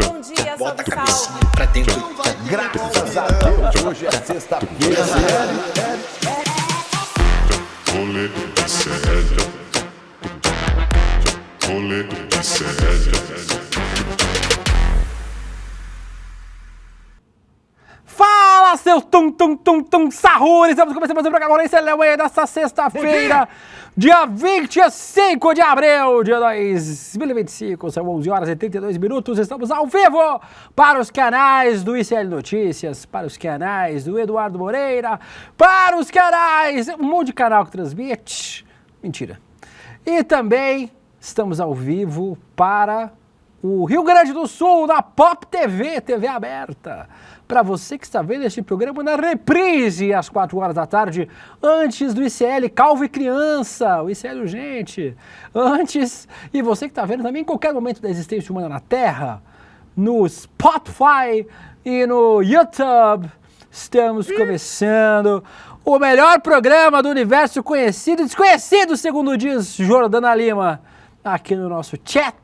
bom dia, Bota a salve, cabecinha salve. pra dentro. Graças a Deus, hoje é sexta-feira. Rolê de sério. Rolê de sério. Fala, seus sarrures! Estamos começando mais um programa agora em Celemanha desta sexta-feira, dia 25 de abril de 2025. São 11 horas e 32 minutos. Estamos ao vivo para os canais do ICL Notícias, para os canais do Eduardo Moreira, para os canais, um monte de canal que transmite. Mentira. E também estamos ao vivo para o Rio Grande do Sul, na Pop TV, TV aberta. Para você que está vendo este programa na reprise às 4 horas da tarde, antes do ICL Calvo e Criança, o ICL Urgente, antes, e você que está vendo também em qualquer momento da existência humana na Terra, no Spotify e no YouTube, estamos começando o melhor programa do universo conhecido e desconhecido, segundo diz Jordana Lima, aqui no nosso chat.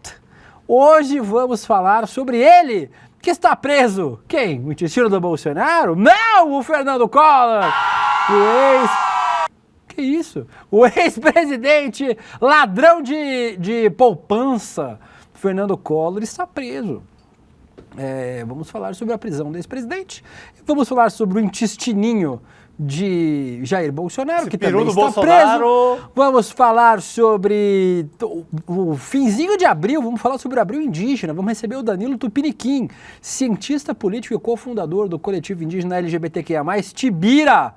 Hoje vamos falar sobre ele, que está preso. Quem? O intestino do Bolsonaro? Não! O Fernando Collor! Que isso? O ex-presidente, ladrão de poupança, Fernando Collor, está preso. Vamos falar sobre a prisão do ex-presidente. Vamos falar sobre o intestininho de Jair Bolsonaro, que também está preso. Vamos falar sobre o finzinho de abril, vamos falar sobre o abril indígena, vamos receber o Danilo Tupiniquim, cientista político e cofundador do coletivo indígena LGBTQIA+, Tibira.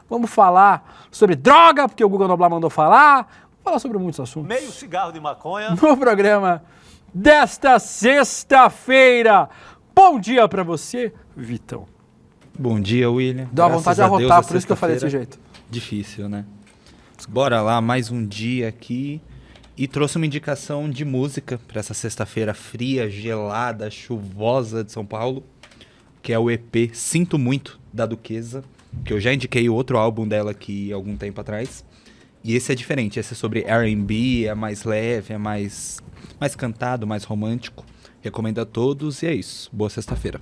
Vamos falar sobre droga, porque o Guga Noblar mandou falar. Vamos falar sobre muitos assuntos. Meio cigarro de maconha. No programa desta sexta-feira. Bom dia pra você, Vitão. Bom dia, William. Dá uma vontade de arrotar, por isso que eu falei desse jeito. Difícil, né? Bora lá, mais um dia aqui. E trouxe uma indicação de música para essa sexta-feira fria, gelada, chuvosa de São Paulo, que é o EP Sinto Muito, da Duquesa, que eu já indiquei o outro álbum dela aqui há algum tempo atrás. E esse é diferente, esse é sobre R&B, é mais leve, é mais cantado, mais romântico. Recomendo a todos e é isso. Boa sexta-feira.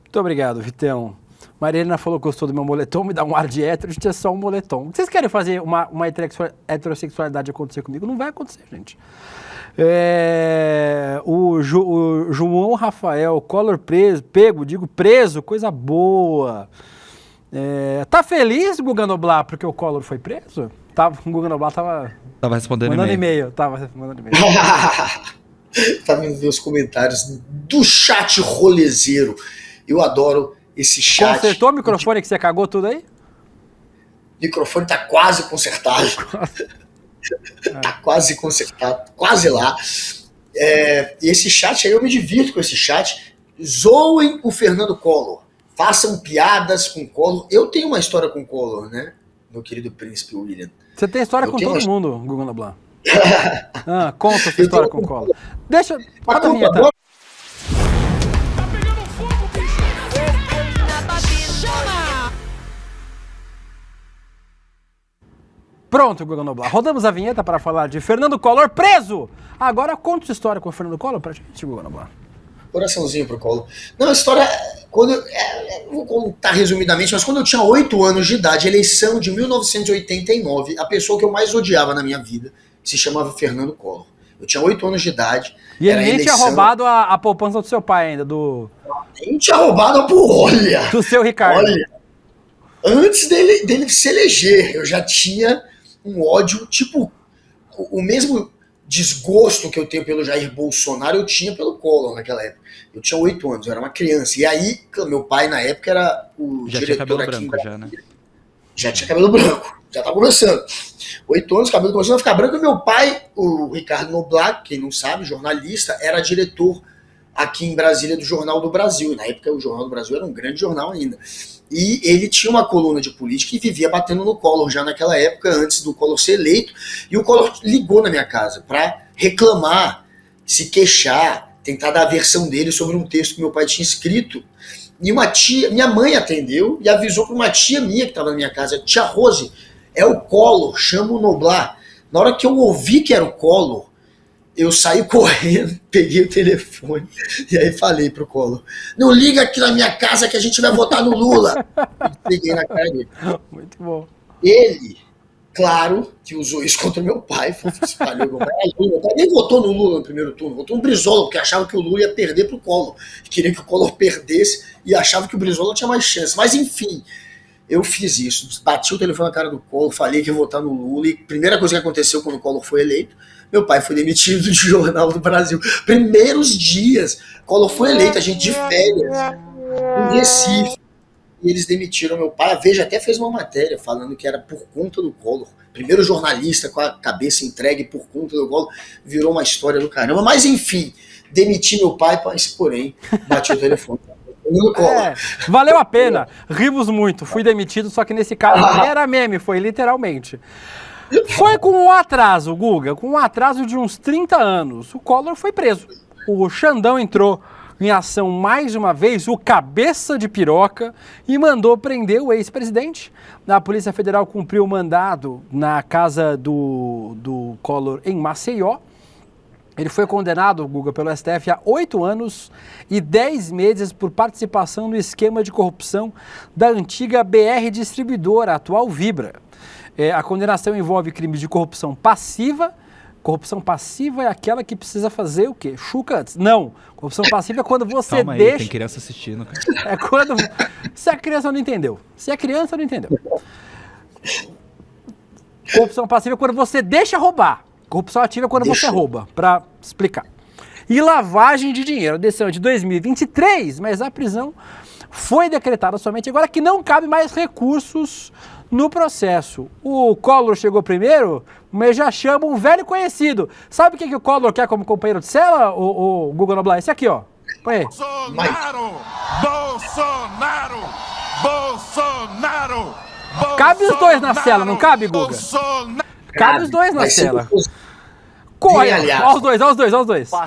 Muito obrigado, Vitão. Marilena falou que gostou do meu moletom, me dá um ar de hétero, gente, é só um moletom. Vocês querem fazer uma heterossexualidade acontecer comigo? Não vai acontecer, gente. O João Rafael, Collor preso, coisa boa. Tá feliz, Guga Noblar, porque o Collor foi preso? O Guga Noblar tava respondendo mandando e-mail. Tava mandando e-mail. Tá vendo os comentários do chat rolezeiro. Eu adoro esse chat. Consertou o microfone que você cagou tudo aí? O microfone tá quase consertado. Tá quase consertado, quase lá. E esse chat aí, eu me divirto com esse chat. Zoem o Fernando Collor. Façam piadas com o Collor. Eu tenho uma história com o Collor, né? Meu querido príncipe William. Você tem história com todo mundo, Guga Noblar. Conta essa história com o Collor. Roda a vinheta. Pronto, Guga Noblar. Rodamos a vinheta para falar de Fernando Collor preso. Agora conta sua história com o Fernando Collor pra gente, Guga Noblar. Coraçãozinho pro Collor. Não, a história, vou contar resumidamente, mas quando eu tinha 8 anos de idade, eleição de 1989, a pessoa que eu mais odiava na minha vida se chamava Fernando Collor. Eu tinha 8 anos de idade. E ele nem tinha roubado a poupança do seu pai ainda, Nem tinha roubado do seu Ricardo. Olha, antes dele se eleger, eu já tinha um ódio, tipo, o mesmo desgosto que eu tenho pelo Jair Bolsonaro, eu tinha pelo Collor naquela época. Eu tinha 8 anos, eu era uma criança. E aí, meu pai, na época, era o já diretor tinha cabelo aqui branco, já, né? Já tinha cabelo branco, já tá começando. 8 anos, cabelo começando a ficar branco. E meu pai, o Ricardo Noblar, quem não sabe, jornalista, era diretor aqui em Brasília do Jornal do Brasil. E na época, o Jornal do Brasil era um grande jornal ainda. E ele tinha uma coluna de política e vivia batendo no Collor já naquela época, antes do Collor ser eleito. E o Collor ligou na minha casa para reclamar, se queixar, tentar dar a versão dele sobre um texto que meu pai tinha escrito. E uma tia, minha mãe atendeu e avisou para uma tia minha que estava na minha casa, tia Rose, é o Collor, chama o Noblar. Na hora que eu ouvi que era o Collor, eu saí correndo, peguei o telefone e aí falei pro Collor, não liga aqui na minha casa que a gente vai votar no Lula. E peguei na cara dele. Muito bom. Ele, claro, que usou isso contra meu pai, espalhou meu pai. Meu pai nem votou no Lula no primeiro turno, votou no Brizola, porque achava que o Lula ia perder pro Collor. Queria que o Collor perdesse e achava que o Brizola tinha mais chance. Mas enfim, eu fiz isso, bati o telefone na cara do Collor, falei que ia votar no Lula e a primeira coisa que aconteceu quando o Collor foi eleito, meu pai foi demitido do Jornal do Brasil. Primeiros dias, Collor foi eleito, a gente de férias, em Recife, e eles demitiram meu pai. A Veja até fez uma matéria falando que era por conta do Collor. Primeiro jornalista com a cabeça entregue por conta do Collor, virou uma história do caramba. Mas enfim, demiti meu pai, mas porém, bati o telefone. Valeu a pena, rimos muito, fui demitido, só que nesse caso não era meme, foi literalmente. Foi com um atraso, Guga, com um atraso de uns 30 anos, o Collor foi preso. O Xandão entrou em ação mais uma vez, o cabeça de piroca, e mandou prender o ex-presidente. A Polícia Federal cumpriu o mandado na casa do Collor em Maceió. Ele foi condenado, Guga, pelo STF a 8 anos e 10 meses por participação no esquema de corrupção da antiga BR Distribuidora, a atual Vibra. A condenação envolve crimes de corrupção passiva. Corrupção passiva é aquela que precisa fazer o quê? Chuca antes. Não. Corrupção passiva é quando você Calma aí, deixa... tem criança assistindo, cara. É quando... Se a criança não entendeu. Se a criança não entendeu. Corrupção passiva é quando você deixa roubar. Corrupção ativa é quando você rouba, para explicar. E lavagem de dinheiro. A decisão é de 2023, mas a prisão foi decretada somente agora, que não cabe mais recursos no processo. O Collor chegou primeiro, mas já chama um velho conhecido. Sabe o que o Collor quer como companheiro de cela, o Guga Noblar? Esse aqui, ó. Põe aí. Bolsonaro! Bolsonaro! Bolsonaro! Cabe os dois na cela, não cabe, Guga? Cabe os dois na cela. Corre, olha os dois.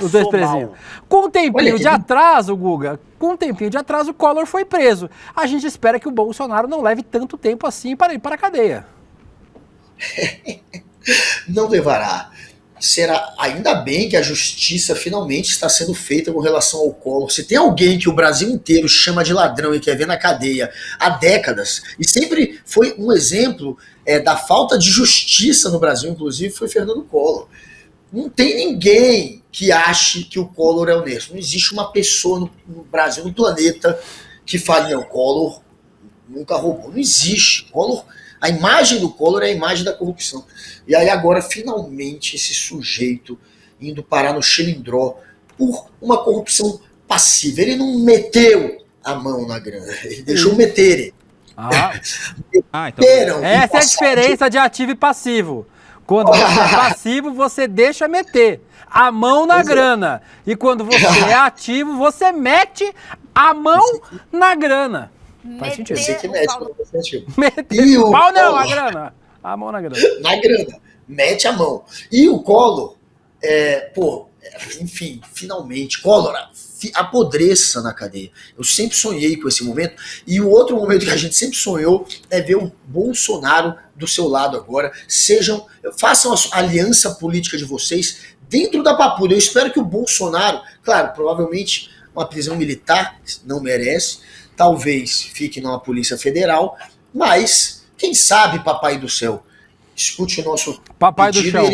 Os dois presinhos. Com um tempinho de atraso, Guga, o Collor foi preso. A gente espera que o Bolsonaro não leve tanto tempo assim para ir para a cadeia. Não levará. Será ainda bem que a justiça finalmente está sendo feita com relação ao Collor. Se tem alguém que o Brasil inteiro chama de ladrão e quer ver na cadeia há décadas, e sempre foi um exemplo da falta de justiça no Brasil, inclusive, foi Fernando Collor. Não tem ninguém que ache que o Collor é honesto. Não existe uma pessoa no Brasil, no planeta, que fale, não, Collor nunca roubou. Não existe. Collor, a imagem do Collor é a imagem da corrupção. E aí agora, finalmente, esse sujeito indo parar no Xilindró por uma corrupção passiva. Ele não meteu a mão na grana, ele deixou meterem. Então... Essa é a diferença de ativo e passivo. Quando você é passivo, você deixa meter a mão na grana. E quando você é ativo, você mete a mão na grana. Faz sentido. Você que mete quando você é ativo. Meter o pau não, a grana. A mão na grana. Na grana. Mete a mão. E o Collor, enfim, finalmente, Collor apodreça na cadeia. Eu sempre sonhei com esse momento. E o outro momento que a gente sempre sonhou é ver o Bolsonaro do seu lado agora. Façam a aliança política de vocês dentro da papuda. Eu espero que o Bolsonaro, claro, provavelmente uma prisão militar, não merece, talvez fique numa Polícia Federal, mas quem sabe, papai do céu, escute o nosso papai do chão.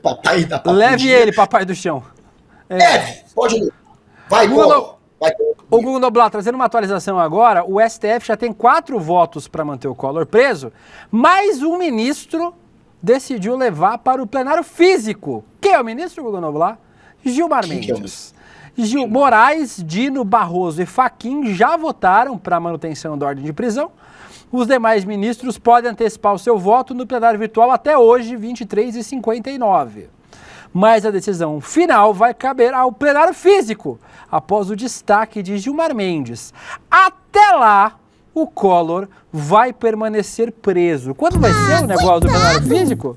Papai da papuda. Leve ele, papai do chão. Pode ir. Vai, Collor. O Guga Noblar, trazendo uma atualização agora, o STF já tem 4 votos para manter o Collor preso, mas um ministro decidiu levar para o plenário físico. Quem é o ministro, Guga Noblar? Gilmar Mendes. Moraes, Dino, Barroso e Fachin já votaram para a manutenção da ordem de prisão. Os demais ministros podem antecipar o seu voto no plenário virtual até hoje, 23h59. Mas a decisão final vai caber ao plenário físico, após o destaque de Gilmar Mendes. Até lá, o Collor vai permanecer preso. Quando vai ser o negócio do plenário físico?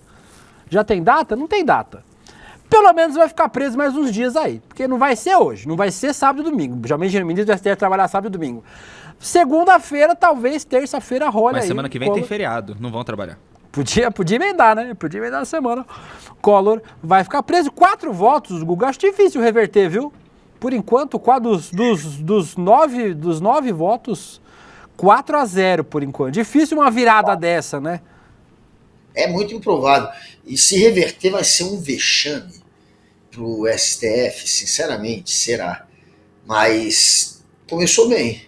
Já tem data? Não tem data. Pelo menos vai ficar preso mais uns dias aí, porque não vai ser hoje, não vai ser sábado e domingo. Geralmente o ministro do STF trabalhar sábado e domingo. Segunda-feira, talvez terça-feira, rola aí. Mas semana que vem tem feriado, não vão trabalhar. Podia emendar, né? Podia emendar na semana. Collor vai ficar preso. 4 votos, Guga. Acho difícil reverter, viu? Por enquanto, dos 9 votos, 4-0 por enquanto. Difícil uma virada dessa, né? É muito improvável. E se reverter vai ser um vexame pro STF, sinceramente, será. Mas começou bem,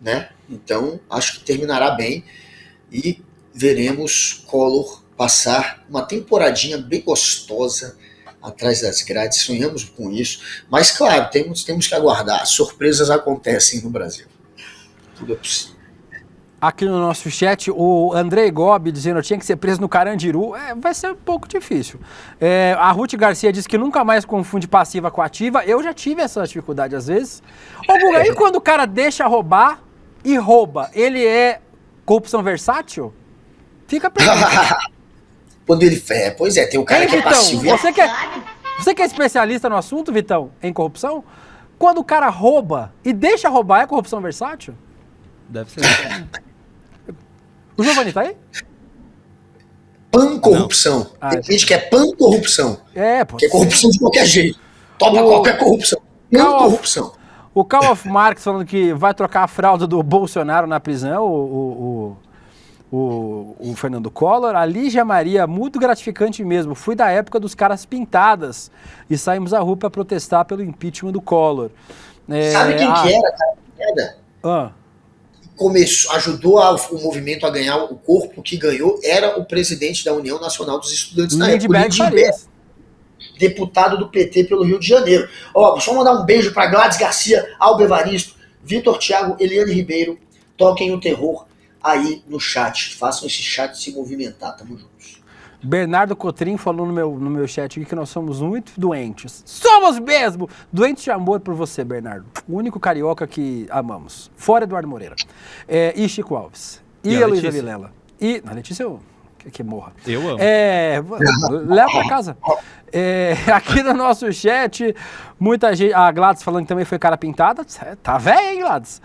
né? Então, acho que terminará bem e veremos Collor passar uma temporadinha bem gostosa atrás das grades. Sonhamos com isso. Mas, claro, temos que aguardar. Surpresas acontecem no Brasil. Tudo é possível. Aqui no nosso chat, o Andrei Gobi dizendo que tinha que ser preso no Carandiru. Vai ser um pouco difícil. A Ruth Garcia disse que nunca mais confunde passiva com ativa. Eu já tive essa dificuldade às vezes. Ô, Guga, e quando o cara deixa roubar e rouba, ele é corrupção versátil? Fica perguntando. Quando ele... pois é, tem o cara que é Vitão, passivo. você que é especialista no assunto, Vitão, em corrupção, quando o cara rouba e deixa roubar, é corrupção versátil? Deve ser. O Giovanni tá aí? Pan-corrupção. Tem gente que é pan-corrupção. Que é corrupção de qualquer jeito. Toma qualquer corrupção. Pan-corrupção. O Call of Marx falando que vai trocar a fralda do Bolsonaro na prisão, o Fernando Collor. A Lígia Maria, muito gratificante mesmo. Fui da época dos caras pintadas e saímos à rua para protestar pelo impeachment do Collor. Sabe quem que era, cara? Ajudou o movimento a ganhar o corpo que ganhou, era o presidente da União Nacional dos Estudantes na época, Lindbergh, deputado do PT pelo Rio de Janeiro. Só mandar um beijo para Gladys Garcia, Alba Evaristo, Vitor Thiago, Eliane Ribeiro. Toquem o terror aí no chat. Façam esse chat se movimentar. Tamo juntos. Bernardo Cotrim falou no meu chat aqui que nós somos muito doentes. Somos mesmo! Doentes de amor por você, Bernardo. O único carioca que amamos. Fora Eduardo Moreira. E Chico Alves. E a Luísa Vilela. E... A Letícia, eu... que morra. Eu amo. Leva pra casa. Aqui no nosso chat, muita gente... A Gladys falando que também foi cara pintada. Tá velha, hein, Gladys?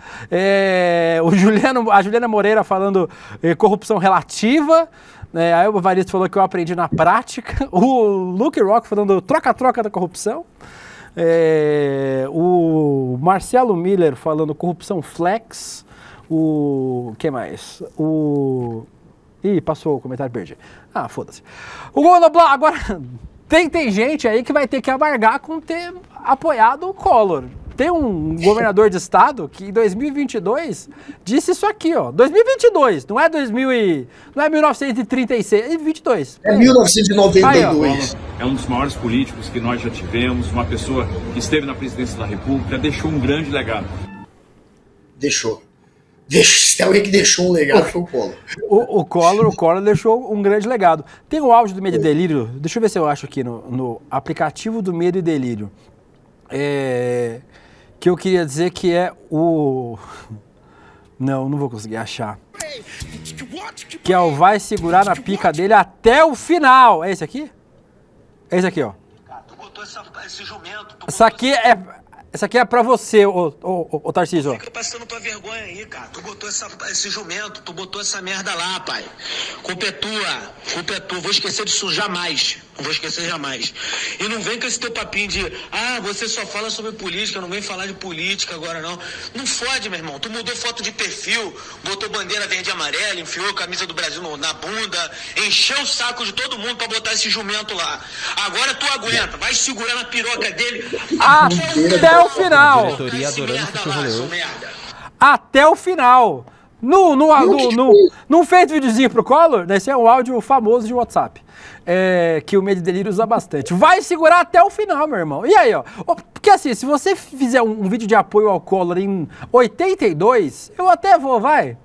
A Juliana Moreira falando corrupção relativa. Aí o Evaristo falou que eu aprendi na prática. O Luke Rock falando troca-troca da corrupção. O Marcelo Miller falando corrupção flex. O que mais? Ih, passou o comentário, perdi. Foda-se. O Gonoblar, agora tem gente aí que vai ter que amargar com ter apoiado o Collor. Tem um governador de estado que em 2022 disse isso aqui, ó. 2022, não é 1936, é 2022. É 1992. É um dos maiores políticos que nós já tivemos, uma pessoa que esteve na presidência da República, deixou um grande legado. Deixou. Se alguém que deixou um legado foi o Collor. O Collor deixou um grande legado. Tem o áudio do Medo e Delírio, deixa eu ver se eu acho aqui no aplicativo do Medo e Delírio. Que eu queria dizer que é o... Não vou conseguir achar. Que é o vai segurar na pica dele até o final. É esse aqui? É esse aqui, ó. Tu botou esse jumento. Essa aqui é pra você, ô Tarcísio. Fica passando tua vergonha aí, cara. Tu botou esse jumento, tu botou essa merda lá, pai. Culpa é tua. Vou esquecer disso jamais. Não vou esquecer jamais. E não vem com esse teu papinho de você só fala sobre política, não vem falar de política agora não. Não fode, meu irmão. Tu mudou foto de perfil, botou bandeira verde e amarela, enfiou a camisa do Brasil na bunda, encheu o saco de todo mundo pra botar esse jumento lá. Agora tu aguenta, vai segurar na piroca dele até o final. Diretoria adorando futebol hoje. Até o final. Não fez videozinho pro Collor? Esse é um áudio famoso de WhatsApp. Que o Medo e Delírio usa bastante. Vai segurar até o final, meu irmão. E aí, ó. Porque assim, se você fizer um vídeo de apoio ao Collor em 82, eu até vou, vai.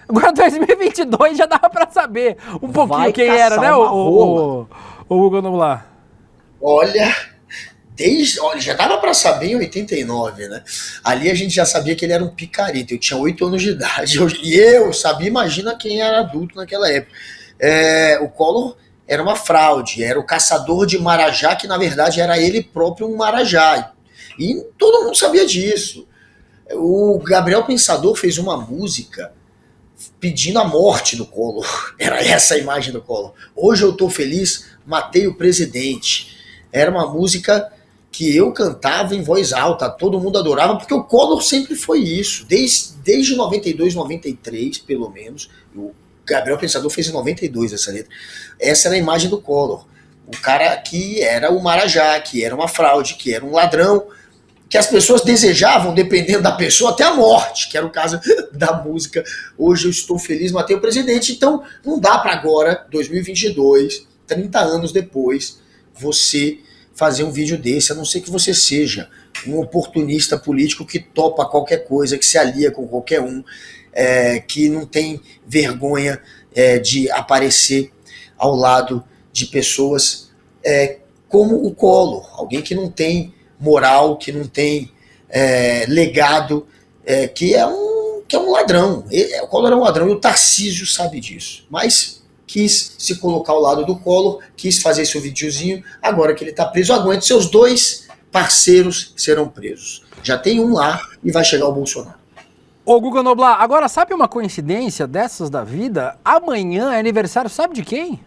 Agora 2022 já dava pra saber um pouquinho quem era, né, o Hugo Noblar? Olha, já dava pra saber em 89, né? Ali a gente já sabia que ele era um picareta. Eu tinha 8 anos de idade. E eu sabia, imagina quem era adulto naquela época. O Collor era uma fraude, era o caçador de marajá, que na verdade era ele próprio um marajá. E todo mundo sabia disso. O Gabriel Pensador fez uma música pedindo a morte do Collor. Era essa a imagem do Collor. Hoje eu tô feliz, matei o presidente. Era uma música que eu cantava em voz alta, todo mundo adorava, porque o Collor sempre foi isso. Desde 92, 93, pelo menos. O Gabriel Pensador fez em 92 essa letra. Essa era a imagem do Collor. O cara que era o Marajá, que era uma fraude, que era um ladrão, que as pessoas desejavam, dependendo da pessoa, até a morte, que era o caso da música Hoje Eu Estou Feliz, Matei o Presidente. Então, não dá para agora, 2022, 30 anos depois, você fazer um vídeo desse, a não ser que você seja um oportunista político que topa qualquer coisa, que se alia com qualquer um, que não tem vergonha de aparecer ao lado de pessoas como o Collor, alguém que não tem moral, que não tem legado, que é um ladrão. O Collor é um ladrão e o Tarcísio sabe disso. Mas quis se colocar ao lado do Collor, quis fazer seu videozinho, agora que ele está preso, aguenta, seus 2 parceiros serão presos. Já tem um lá e vai chegar o Bolsonaro. Ô, Guga Noblar, agora sabe uma coincidência dessas da vida? Amanhã é aniversário, sabe de quem?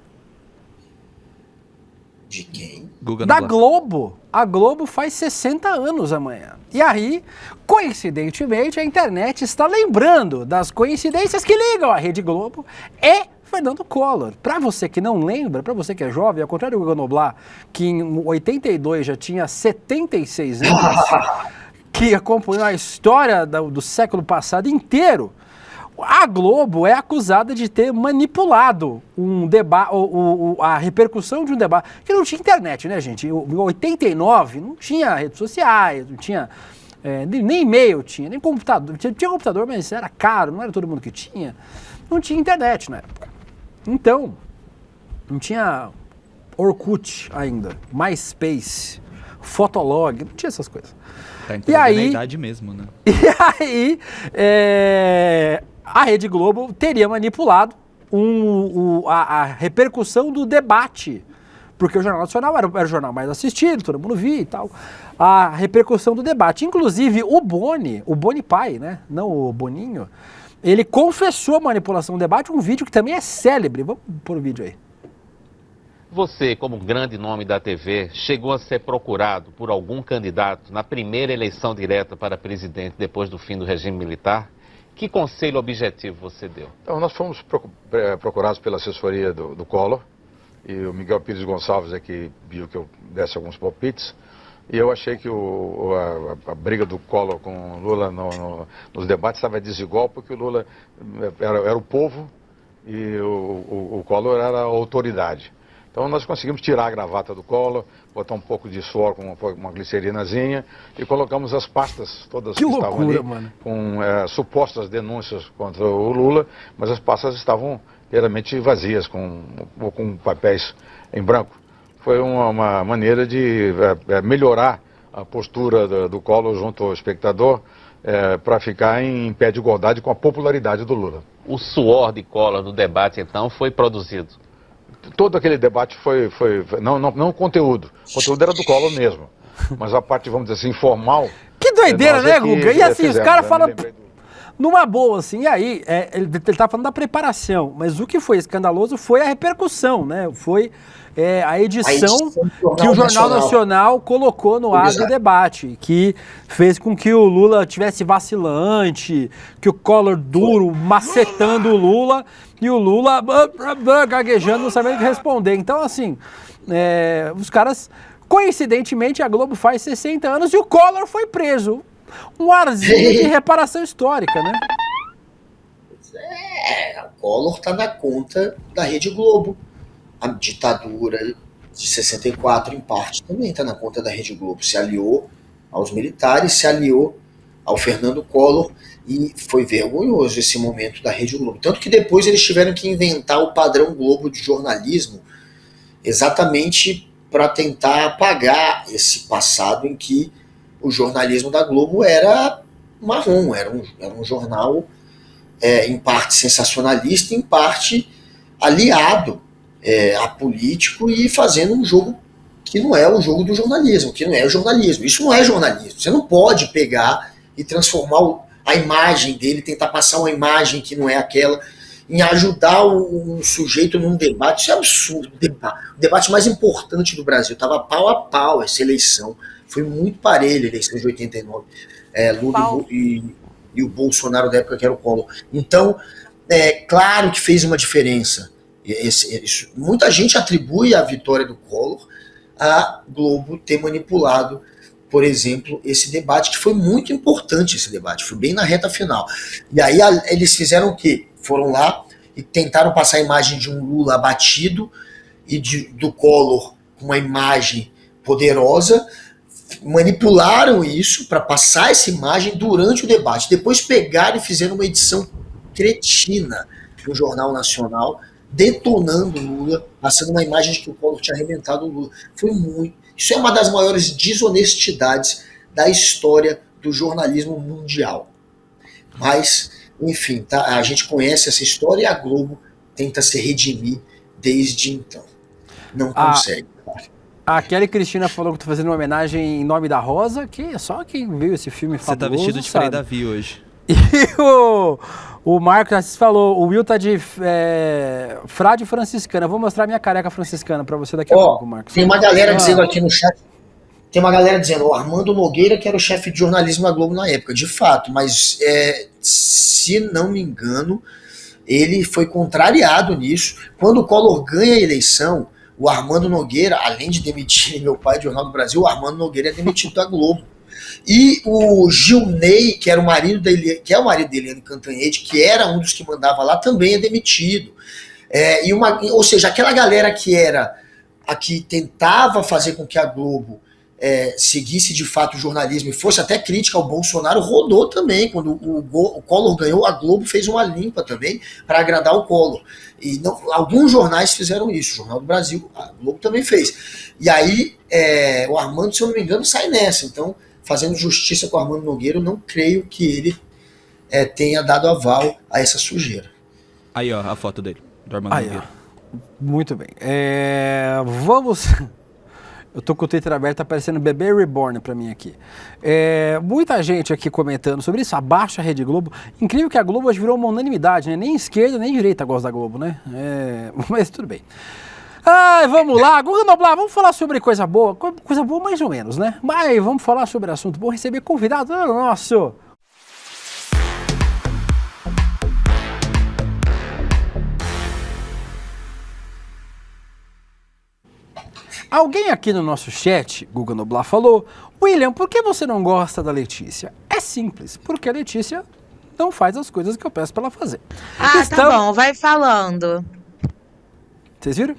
De quem? Da Globo. A Globo faz 60 anos amanhã. E aí, coincidentemente, a internet está lembrando das coincidências que ligam a Rede Globo e Fernando Collor. Para você que não lembra, para você que é jovem, ao contrário do Guga Noblar, que em 82 já tinha 76 anos, que acompanhou a história do século passado inteiro, a Globo é acusada de ter manipulado um debate, a repercussão de um debate, que não tinha internet, né, gente? Em 89 não tinha redes sociais, não tinha nem e-mail tinha, nem computador. Tinha computador, mas era caro, não era todo mundo que tinha. Não tinha internet na época. Então, não tinha Orkut ainda, MySpace, Fotolog, não tinha essas coisas. Tá entregando a idade mesmo, né? E aí, a Rede Globo teria manipulado a repercussão do debate, porque o Jornal Nacional era o jornal mais assistido, todo mundo via e tal, a repercussão do debate. Inclusive, o Boni pai, né, não o Boninho, ele confessou a manipulação do debate, um vídeo que também é célebre. Vamos pôr o vídeo aí. Você, como grande nome da TV, chegou a ser procurado por algum candidato na primeira eleição direta para presidente depois do fim do regime militar? Que conselho objetivo você deu? Então, nós fomos procurados pela assessoria do Collor, e o Miguel Pires Gonçalves é que viu que eu desse alguns palpites, e eu achei que a briga do Collor com o Lula nos debates estava desigual, porque o Lula era o povo e o Collor era a autoridade. Então nós conseguimos tirar a gravata do Collor, botar um pouco de suor com uma glicerinazinha e colocamos as pastas todas que estavam ali, mano, com supostas denúncias contra o Lula, mas as pastas estavam inteiramente vazias, com papéis em branco. Foi uma maneira de melhorar a postura do Collor junto ao espectador, para ficar em pé de igualdade com a popularidade do Lula. O suor de Collor no debate, então, foi produzido? Todo aquele debate não o conteúdo. O conteúdo era do Collor mesmo. Mas a parte, vamos dizer assim, informal... Que doideira, né, Guga? E assim, os caras falam... Numa boa, assim, e aí, ele tá falando da preparação, mas o que foi escandaloso foi a repercussão, né? Foi a edição que o Jornal Nacional colocou no ar do debate, que fez com que o Lula tivesse vacilante, que o Collor duro, macetando o Lula, e o Lula gaguejando, não sabendo o que responder. Então, assim, os caras, coincidentemente, a Globo faz 60 anos e o Collor foi preso. Um arzinho de reparação histórica, né? O Collor tá na conta da Rede Globo. A ditadura de 64, em parte, também tá na conta da Rede Globo. Se aliou aos militares, se aliou ao Fernando Collor, e foi vergonhoso esse momento da Rede Globo. Tanto que depois eles tiveram que inventar o padrão Globo de jornalismo, exatamente para tentar apagar esse passado em que o jornalismo da Globo era marrom, era um jornal em parte sensacionalista, em parte aliado a político e fazendo um jogo que não é o jogo do jornalismo, que não é o jornalismo. Isso não é jornalismo. Você não pode pegar e transformar a imagem dele, tentar passar uma imagem que não é aquela, em ajudar um sujeito num debate. Isso é absurdo. O debate mais importante do Brasil estava pau a pau essa eleição. Foi muito parelho a eleição de 89. Lula e o Bolsonaro da época, que era o Collor. Então, claro que fez uma diferença. Muita gente atribui a vitória do Collor a Globo ter manipulado, por exemplo, esse debate, que foi muito importante esse debate, foi bem na reta final. E aí eles fizeram o quê? Foram lá e tentaram passar a imagem de um Lula abatido e do Collor com uma imagem poderosa, manipularam isso para passar essa imagem durante o debate. Depois pegaram e fizeram uma edição cretina no Jornal Nacional, detonando o Lula, passando uma imagem de que o Collor tinha arrebentado o Lula. Foi muito. Isso é uma das maiores desonestidades da história do jornalismo mundial. Mas, enfim, tá, a gente conhece essa história e a Globo tenta se redimir desde então. Não consegue. A Kelly Cristina falou que tô fazendo uma homenagem em nome da Rosa, que é só quem viu esse filme fabuloso. Você tá vestido de Frei Davi hoje. E o Marcos Assis falou, o Will tá de frade franciscana. Eu vou mostrar minha careca franciscana pra você daqui a pouco, Marcos. Tem uma galera dizendo aqui no chat, tem uma galera dizendo, o Armando Nogueira, que era o chefe de jornalismo da Globo na época, de fato, mas se não me engano, ele foi contrariado nisso. Quando o Collor ganha a eleição, o Armando Nogueira, além de demitir meu pai do Jornal do Brasil, o Armando Nogueira é demitido da Globo. E o Gilney, que era o marido da Eliane Cantanhede, que era um dos que mandava lá, também é demitido. Ou seja, aquela galera que tentava fazer com que a Globo seguisse de fato o jornalismo e fosse até crítica ao Bolsonaro, rodou também. Quando o Collor ganhou, a Globo fez uma limpa também para agradar o Collor. E alguns jornais fizeram isso, o Jornal do Brasil, a Globo também fez. E aí o Armando, se eu não me engano, sai nessa. Então, fazendo justiça com o Armando Nogueira, eu não creio que ele tenha dado aval a essa sujeira. Aí, ó, a foto dele, do Armando Nogueira. Muito bem. Vamos... Eu tô com o Twitter aberto, tá aparecendo Bebê Reborn pra mim aqui. Muita gente aqui comentando sobre isso, abaixo a Rede Globo. Incrível que a Globo hoje virou uma unanimidade, né? Nem esquerda, nem direita gosta da Globo, né? Mas tudo bem. Vamos lá, Guga Noblar, vamos falar sobre coisa boa. Coisa boa mais ou menos, né? Mas vamos falar sobre assunto bom, receber convidado nosso. Alguém aqui no nosso chat, Guga Noblar, falou: William, por que você não gosta da Letícia? É simples, porque a Letícia não faz as coisas que eu peço pra ela fazer. Tá bom, vai falando. Vocês viram?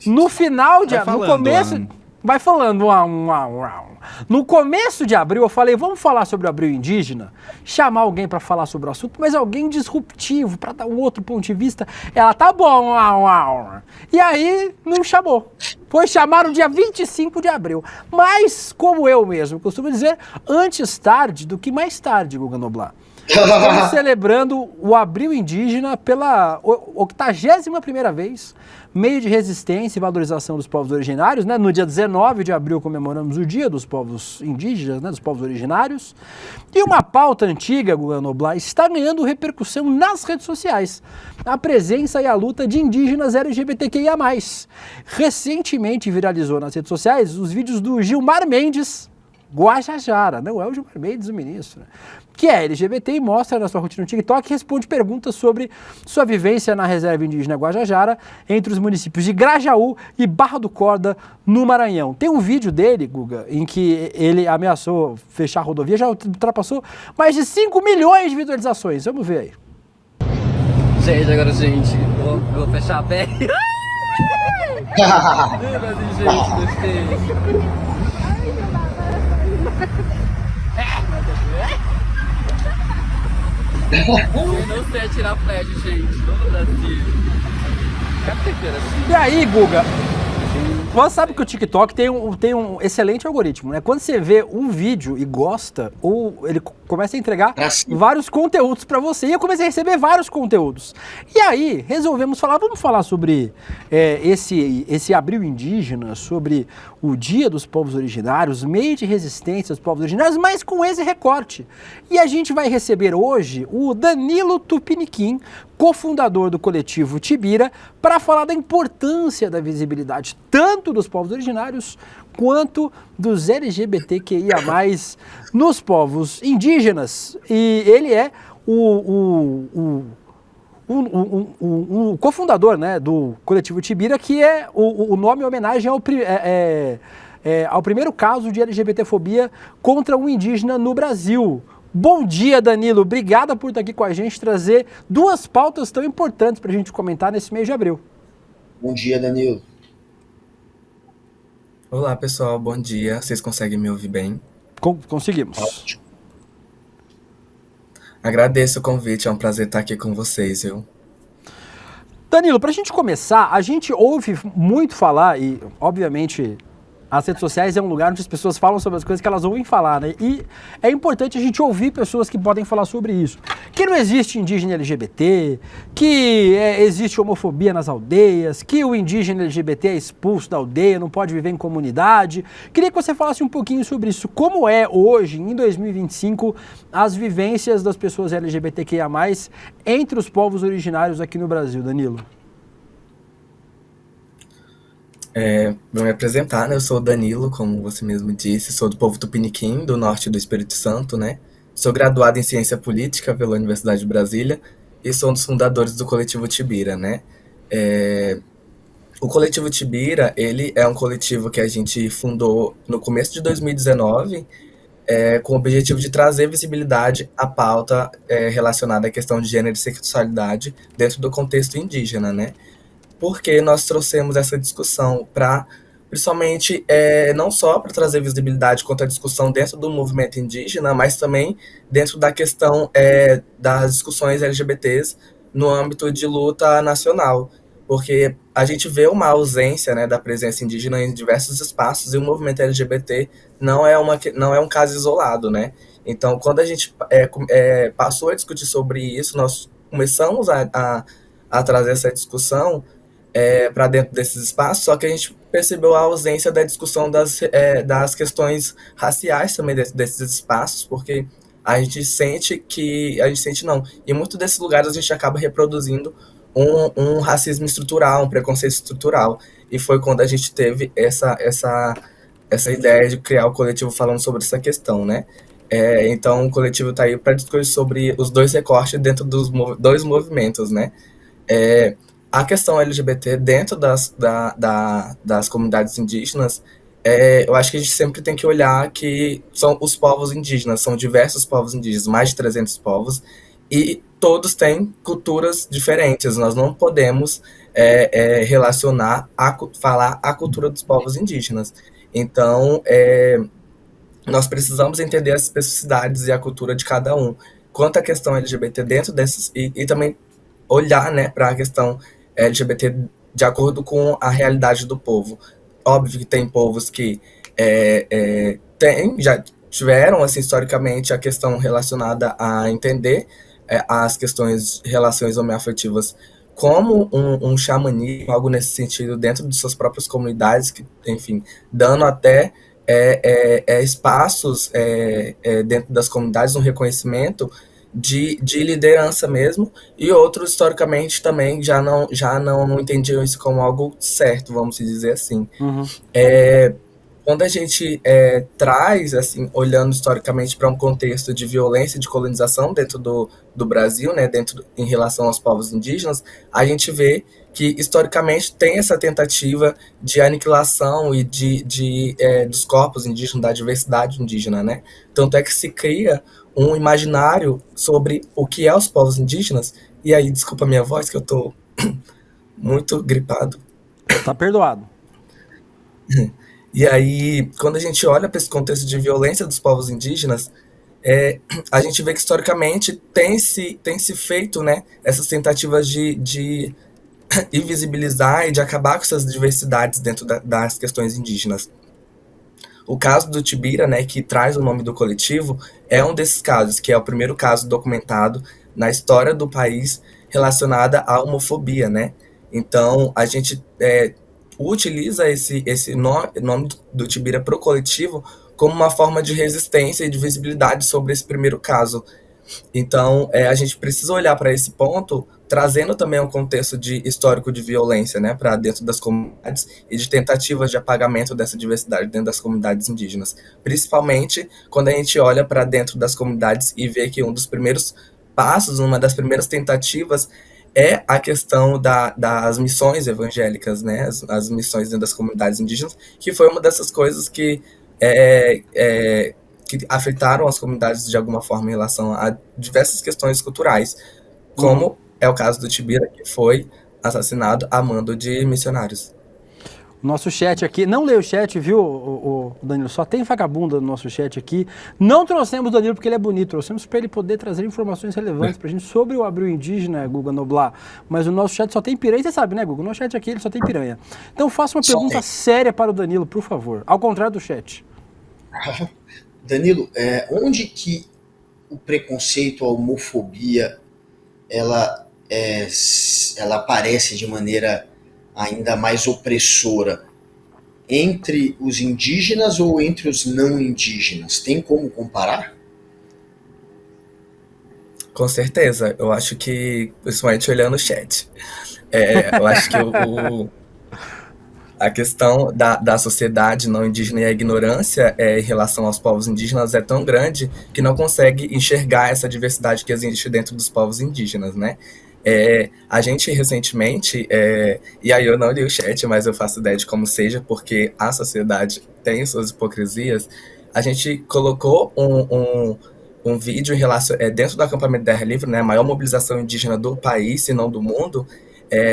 No final de abril, no começo... Vai falando. No começo de abril, eu falei, vamos falar sobre o abril indígena, chamar alguém para falar sobre o assunto, mas alguém disruptivo, para dar um outro ponto de vista. Ela, tá bom, E aí, não chamou. Foi chamar no dia 25 de abril. Mas, como eu mesmo costumo dizer, antes tarde do que mais tarde, Guga Noblar. Estamos celebrando o Abril Indígena pela 81ª vez, meio de resistência e valorização dos povos originários, né? No dia 19 de abril comemoramos o Dia dos Povos Indígenas, né? Dos povos originários. E uma pauta antiga, Guga Noblar, está ganhando repercussão nas redes sociais. A presença e a luta de indígenas LGBTQIA+. Recentemente viralizou nas redes sociais os vídeos do Gilmar Mendes, Guajajara, não é o Gilmar Mendes, o ministro, que é LGBT e mostra na sua rotina no TikTok e responde perguntas sobre sua vivência na reserva indígena Guajajara, entre os municípios de Grajaú e Barra do Corda, no Maranhão. Tem um vídeo dele, Guga, em que ele ameaçou fechar a rodovia, já ultrapassou mais de 5 milhões de visualizações. Vamos ver aí. Gente, agora, eu vou fechar a pé. Gente, gostei. Eu não sei atirar flecha, gente. No Brasil. E aí, Guga? Você sabe que o TikTok tem um excelente algoritmo, né? Quando você vê um vídeo e gosta, ou ele começa a entregar vários conteúdos para você. E eu comecei a receber vários conteúdos. E aí, vamos falar sobre esse Abril Indígena, sobre o Dia dos Povos Originários, meio de resistência dos povos originários, mas com esse recorte. E a gente vai receber hoje o Danilo Tupiniquim, cofundador do coletivo Tibira, para falar da importância da visibilidade tanto dos povos originários quanto dos LGBTQIA+, nos povos indígenas. E ele é o cofundador, né, do coletivo Tibira, que é o nome em homenagem ao primeiro caso de LGBTfobia contra um indígena no Brasil. Bom dia, Danilo. Obrigada por estar aqui com a gente, trazer duas pautas tão importantes para a gente comentar nesse mês de abril. Bom dia, Danilo. Olá, pessoal. Bom dia. Vocês conseguem me ouvir bem? Conseguimos. Ótimo. Agradeço o convite. É um prazer estar aqui com vocês, viu? Danilo, para a gente começar, a gente ouve muito falar e, obviamente, as redes sociais é um lugar onde as pessoas falam sobre as coisas que elas ouvem falar, né? E é importante a gente ouvir pessoas que podem falar sobre isso. Que não existe indígena LGBT, que existe homofobia nas aldeias, que o indígena LGBT é expulso da aldeia, não pode viver em comunidade. Queria que você falasse um pouquinho sobre isso. Como é hoje, em 2025, as vivências das pessoas LGBTQIA+, entre os povos originários aqui no Brasil, Danilo? Vou me apresentar, né? Eu sou o Danilo, como você mesmo disse, sou do povo Tupiniquim, do norte do Espírito Santo, né? Sou graduado em Ciência Política pela Universidade de Brasília e sou um dos fundadores do coletivo Tibira, né? O coletivo Tibira, ele é um coletivo que a gente fundou no começo de 2019, com o objetivo de trazer visibilidade à pauta relacionada à questão de gênero e sexualidade dentro do contexto indígena, né? Porque nós trouxemos essa discussão para, principalmente, não só para trazer visibilidade quanto à discussão dentro do movimento indígena, mas também dentro da questão das discussões LGBTs no âmbito de luta nacional. Porque a gente vê uma ausência, né, da presença indígena em diversos espaços e o movimento LGBT não é um caso isolado, né? Então, quando a gente passou a discutir sobre isso, nós começamos a trazer essa discussão para dentro desses espaços, só que a gente percebeu a ausência da discussão das questões raciais também desses espaços, porque em muitos desses lugares a gente acaba reproduzindo um racismo estrutural, um preconceito estrutural, e foi quando a gente teve essa ideia de criar o coletivo falando sobre essa questão, né? Então o coletivo está aí para discutir sobre os dois recortes dentro dos dois movimentos, né? A questão LGBT dentro das comunidades indígenas, eu acho que a gente sempre tem que olhar que são os povos indígenas, são diversos povos indígenas, mais de 300 povos, e todos têm culturas diferentes. Nós não podemos falar a cultura dos povos indígenas. Então, nós precisamos entender as especificidades e a cultura de cada um. Quanto à questão LGBT dentro desses, e também olhar, né, para a questão LGBT de acordo com a realidade do povo. Óbvio que tem povos que já tiveram, assim, historicamente, a questão relacionada a entender as relações homoafetivas como um xamanismo, algo nesse sentido, dentro de suas próprias comunidades, que, enfim, dando até espaços dentro das comunidades, um reconhecimento de liderança mesmo, e outros, historicamente, também já não entendiam isso como algo certo, vamos dizer assim. Uhum. Quando a gente traz, assim, olhando historicamente para um contexto de violência e de colonização dentro do Brasil, né, em relação aos povos indígenas, a gente vê que, historicamente, tem essa tentativa de aniquilação e dos corpos indígenas, da diversidade indígena, né? Tanto é que se cria um imaginário sobre o que é os povos indígenas, e aí, desculpa a minha voz, que eu tô muito gripado. Tá perdoado. E aí, quando a gente olha para esse contexto de violência dos povos indígenas, a gente vê que, historicamente, tem se feito, né, essas tentativas de invisibilizar e de acabar com essas diversidades dentro das questões indígenas. O caso do Tibira, né, que traz o nome do coletivo, é um desses casos, que é o primeiro caso documentado na história do país relacionada à homofobia, né? Então, a gente utiliza esse nome do Tibira para o coletivo como uma forma de resistência e de visibilidade sobre esse primeiro caso. Então, a gente precisa olhar para esse ponto, trazendo também um contexto histórico de violência, né, para dentro das comunidades e de tentativas de apagamento dessa diversidade dentro das comunidades indígenas. Principalmente quando a gente olha para dentro das comunidades e vê que um dos primeiros passos, uma das primeiras tentativas é a questão das missões evangélicas, né, as missões dentro das comunidades indígenas, que foi uma dessas coisas que afetaram as comunidades de alguma forma em relação a diversas questões culturais, como é o caso do Tibira, que foi assassinado a mando de missionários. Nosso chat aqui, não leio o chat, viu, o Danilo? Só tem vagabunda no nosso chat aqui. Não trouxemos o Danilo porque ele é bonito, trouxemos para ele poder trazer informações relevantes pra gente sobre o Abril Indígena, Guga Noblar. Mas o nosso chat só tem piranha, você sabe, né, Guga? O nosso chat aqui ele só tem piranha. Então faça uma pergunta séria para o Danilo, por favor. Ao contrário do chat. Danilo, onde que o preconceito, a homofobia, ela aparece de maneira ainda mais opressora? Entre os indígenas ou entre os não indígenas? Tem como comparar? Com certeza. Eu acho que, principalmente olhando o chat, eu acho que a questão da sociedade não indígena e a ignorância em relação aos povos indígenas é tão grande que não consegue enxergar essa diversidade que existe dentro dos povos indígenas, né? A gente recentemente, e aí eu não li o chat, mas eu faço ideia de como seja, porque a sociedade tem suas hipocrisias, a gente colocou um vídeo em relação, dentro do acampamento Terra Livre, né, a maior mobilização indígena do país, se não do mundo,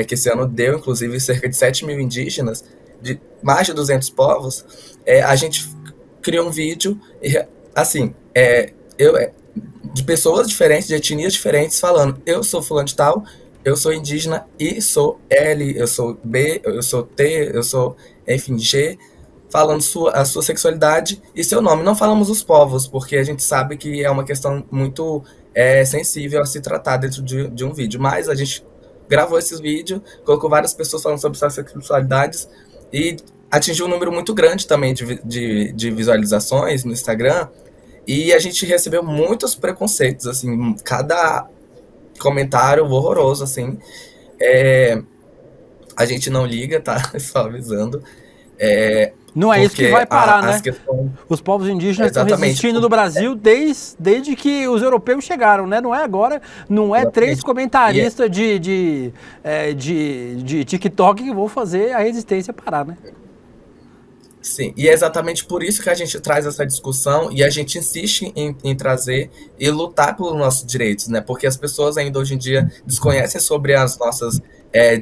que esse ano deu, inclusive, cerca de 7 mil indígenas, de mais de 200 povos. A gente criou um vídeo, assim, de pessoas diferentes, de etnias diferentes, falando: eu sou fulano de tal, eu sou indígena e sou L, eu sou B, eu sou T, eu sou, enfim, G, falando a sua sexualidade e seu nome. Não falamos os povos, porque a gente sabe que é uma questão muito sensível a se tratar dentro de um vídeo, mas a gente gravou esses vídeos, colocou várias pessoas falando sobre suas sexualidades e atingiu um número muito grande também de visualizações no Instagram. E a gente recebeu muitos preconceitos, assim, cada comentário horroroso, assim. A gente não liga, tá? Só avisando. Não é isso que vai parar, né? Questões... Os povos indígenas estão resistindo no Brasil desde que os europeus chegaram, né? Não é agora, não é 3 comentaristas de TikTok que vão fazer a resistência parar, né? Sim, e é exatamente por isso que a gente traz essa discussão e a gente insiste em trazer e lutar pelos nossos direitos, né? Porque as pessoas ainda hoje em dia desconhecem sobre as nossas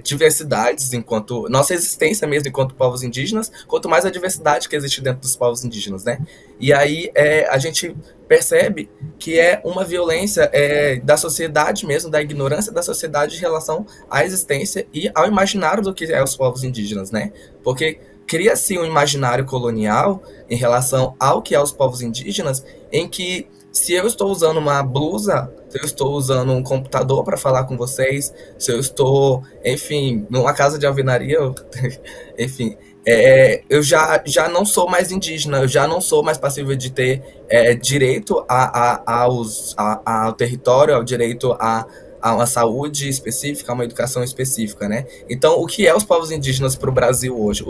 diversidades, enquanto nossa existência mesmo enquanto povos indígenas, quanto mais a diversidade que existe dentro dos povos indígenas, né? E aí a gente percebe que é uma violência da sociedade mesmo, da ignorância da sociedade em relação à existência e ao imaginário do que é os povos indígenas, né? Porque cria-se um imaginário colonial em relação ao que é os povos indígenas, em que se eu estou usando uma blusa, se eu estou usando um computador para falar com vocês, se eu estou, enfim, numa casa de alvenaria, enfim, eu já não sou mais indígena, eu já não sou mais passível de ter direito ao território, ao direito a uma saúde específica, a uma educação específica, né? Então, o que é os povos indígenas para o Brasil hoje?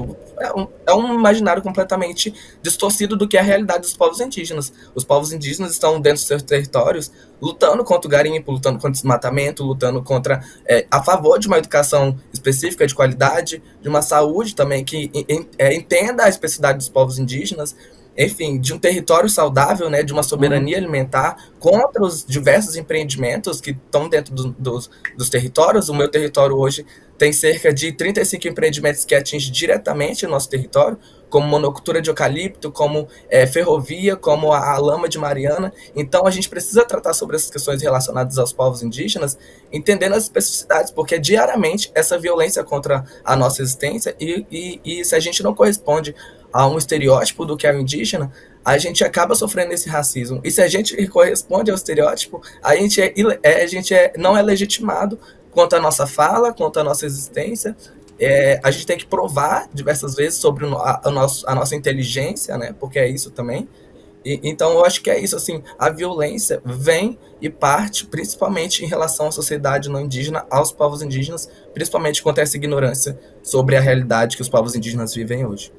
É um imaginário completamente distorcido do que é a realidade dos povos indígenas. Os povos indígenas estão dentro dos seus territórios lutando contra o garimpo, lutando contra o desmatamento, lutando a favor de uma educação específica, de qualidade, de uma saúde também que entenda a especificidade dos povos indígenas, enfim, de um território saudável, né, de uma soberania alimentar contra os diversos empreendimentos que estão dentro dos territórios. O meu território hoje tem cerca de 35 empreendimentos que atingem diretamente o nosso território, como monocultura de eucalipto, como ferrovia, como a lama de Mariana. Então a gente precisa tratar sobre essas questões relacionadas aos povos indígenas, entendendo as especificidades, porque diariamente essa violência contra a nossa existência e se a gente não corresponde a um estereótipo do que é o indígena, a gente acaba sofrendo esse racismo. E se a gente corresponde ao estereótipo, a gente não é legitimado quanto à nossa fala, quanto à nossa existência. A gente tem que provar diversas vezes sobre a nossa inteligência, né? Porque é isso também. Então, eu acho que é isso, assim, a violência vem e parte principalmente em relação à sociedade não indígena, aos povos indígenas, principalmente quanto a essa ignorância sobre a realidade que os povos indígenas vivem hoje.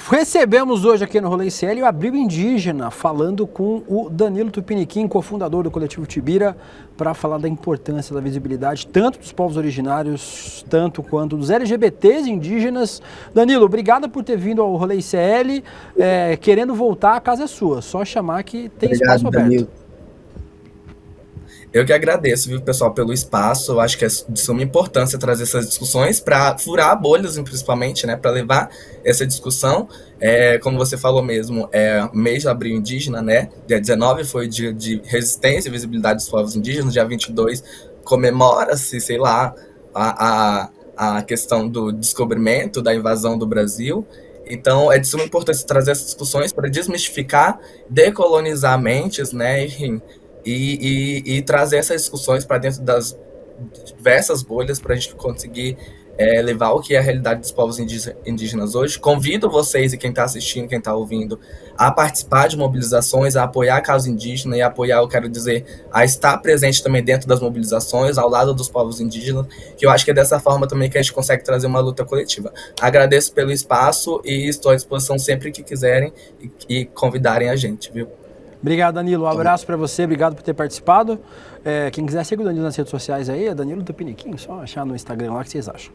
Recebemos hoje aqui no Rolê ICL o Abrigo Indígena, falando com o Danilo Tupiniquim, cofundador do Coletivo Tibira, para falar da importância da visibilidade tanto dos povos originários, tanto quanto dos LGBTs indígenas. Danilo, obrigado por ter vindo ao Rolê ICL. Querendo voltar, a casa é sua. Só chamar que tem espaço aberto. Danilo. Eu que agradeço, viu, pessoal, pelo espaço. Eu acho que é de suma importância trazer essas discussões para furar bolhas, principalmente, né, para levar essa discussão. Como você falou mesmo, mês de abril indígena, né? Dia 19 foi o dia de resistência e visibilidade dos povos indígenas. Dia 22 comemora-se, sei lá, a questão do descobrimento, da invasão do Brasil. Então, é de suma importância trazer essas discussões para desmistificar, decolonizar mentes, né, enfim, e trazer essas discussões para dentro das diversas bolhas para a gente conseguir levar o que é a realidade dos povos indígenas hoje. Convido vocês e quem está assistindo, quem está ouvindo, a participar de mobilizações, a apoiar a causa indígena e apoiar, eu quero dizer, a estar presente também dentro das mobilizações, ao lado dos povos indígenas, que eu acho que é dessa forma também que a gente consegue trazer uma luta coletiva. Agradeço pelo espaço e estou à disposição sempre que quiserem e convidarem a gente, viu? Obrigado, Danilo. Um abraço para você. Obrigado por ter participado. Quem quiser, siga o Danilo nas redes sociais aí. É Danilo Tupiniquim. Só achar no Instagram lá que vocês acham.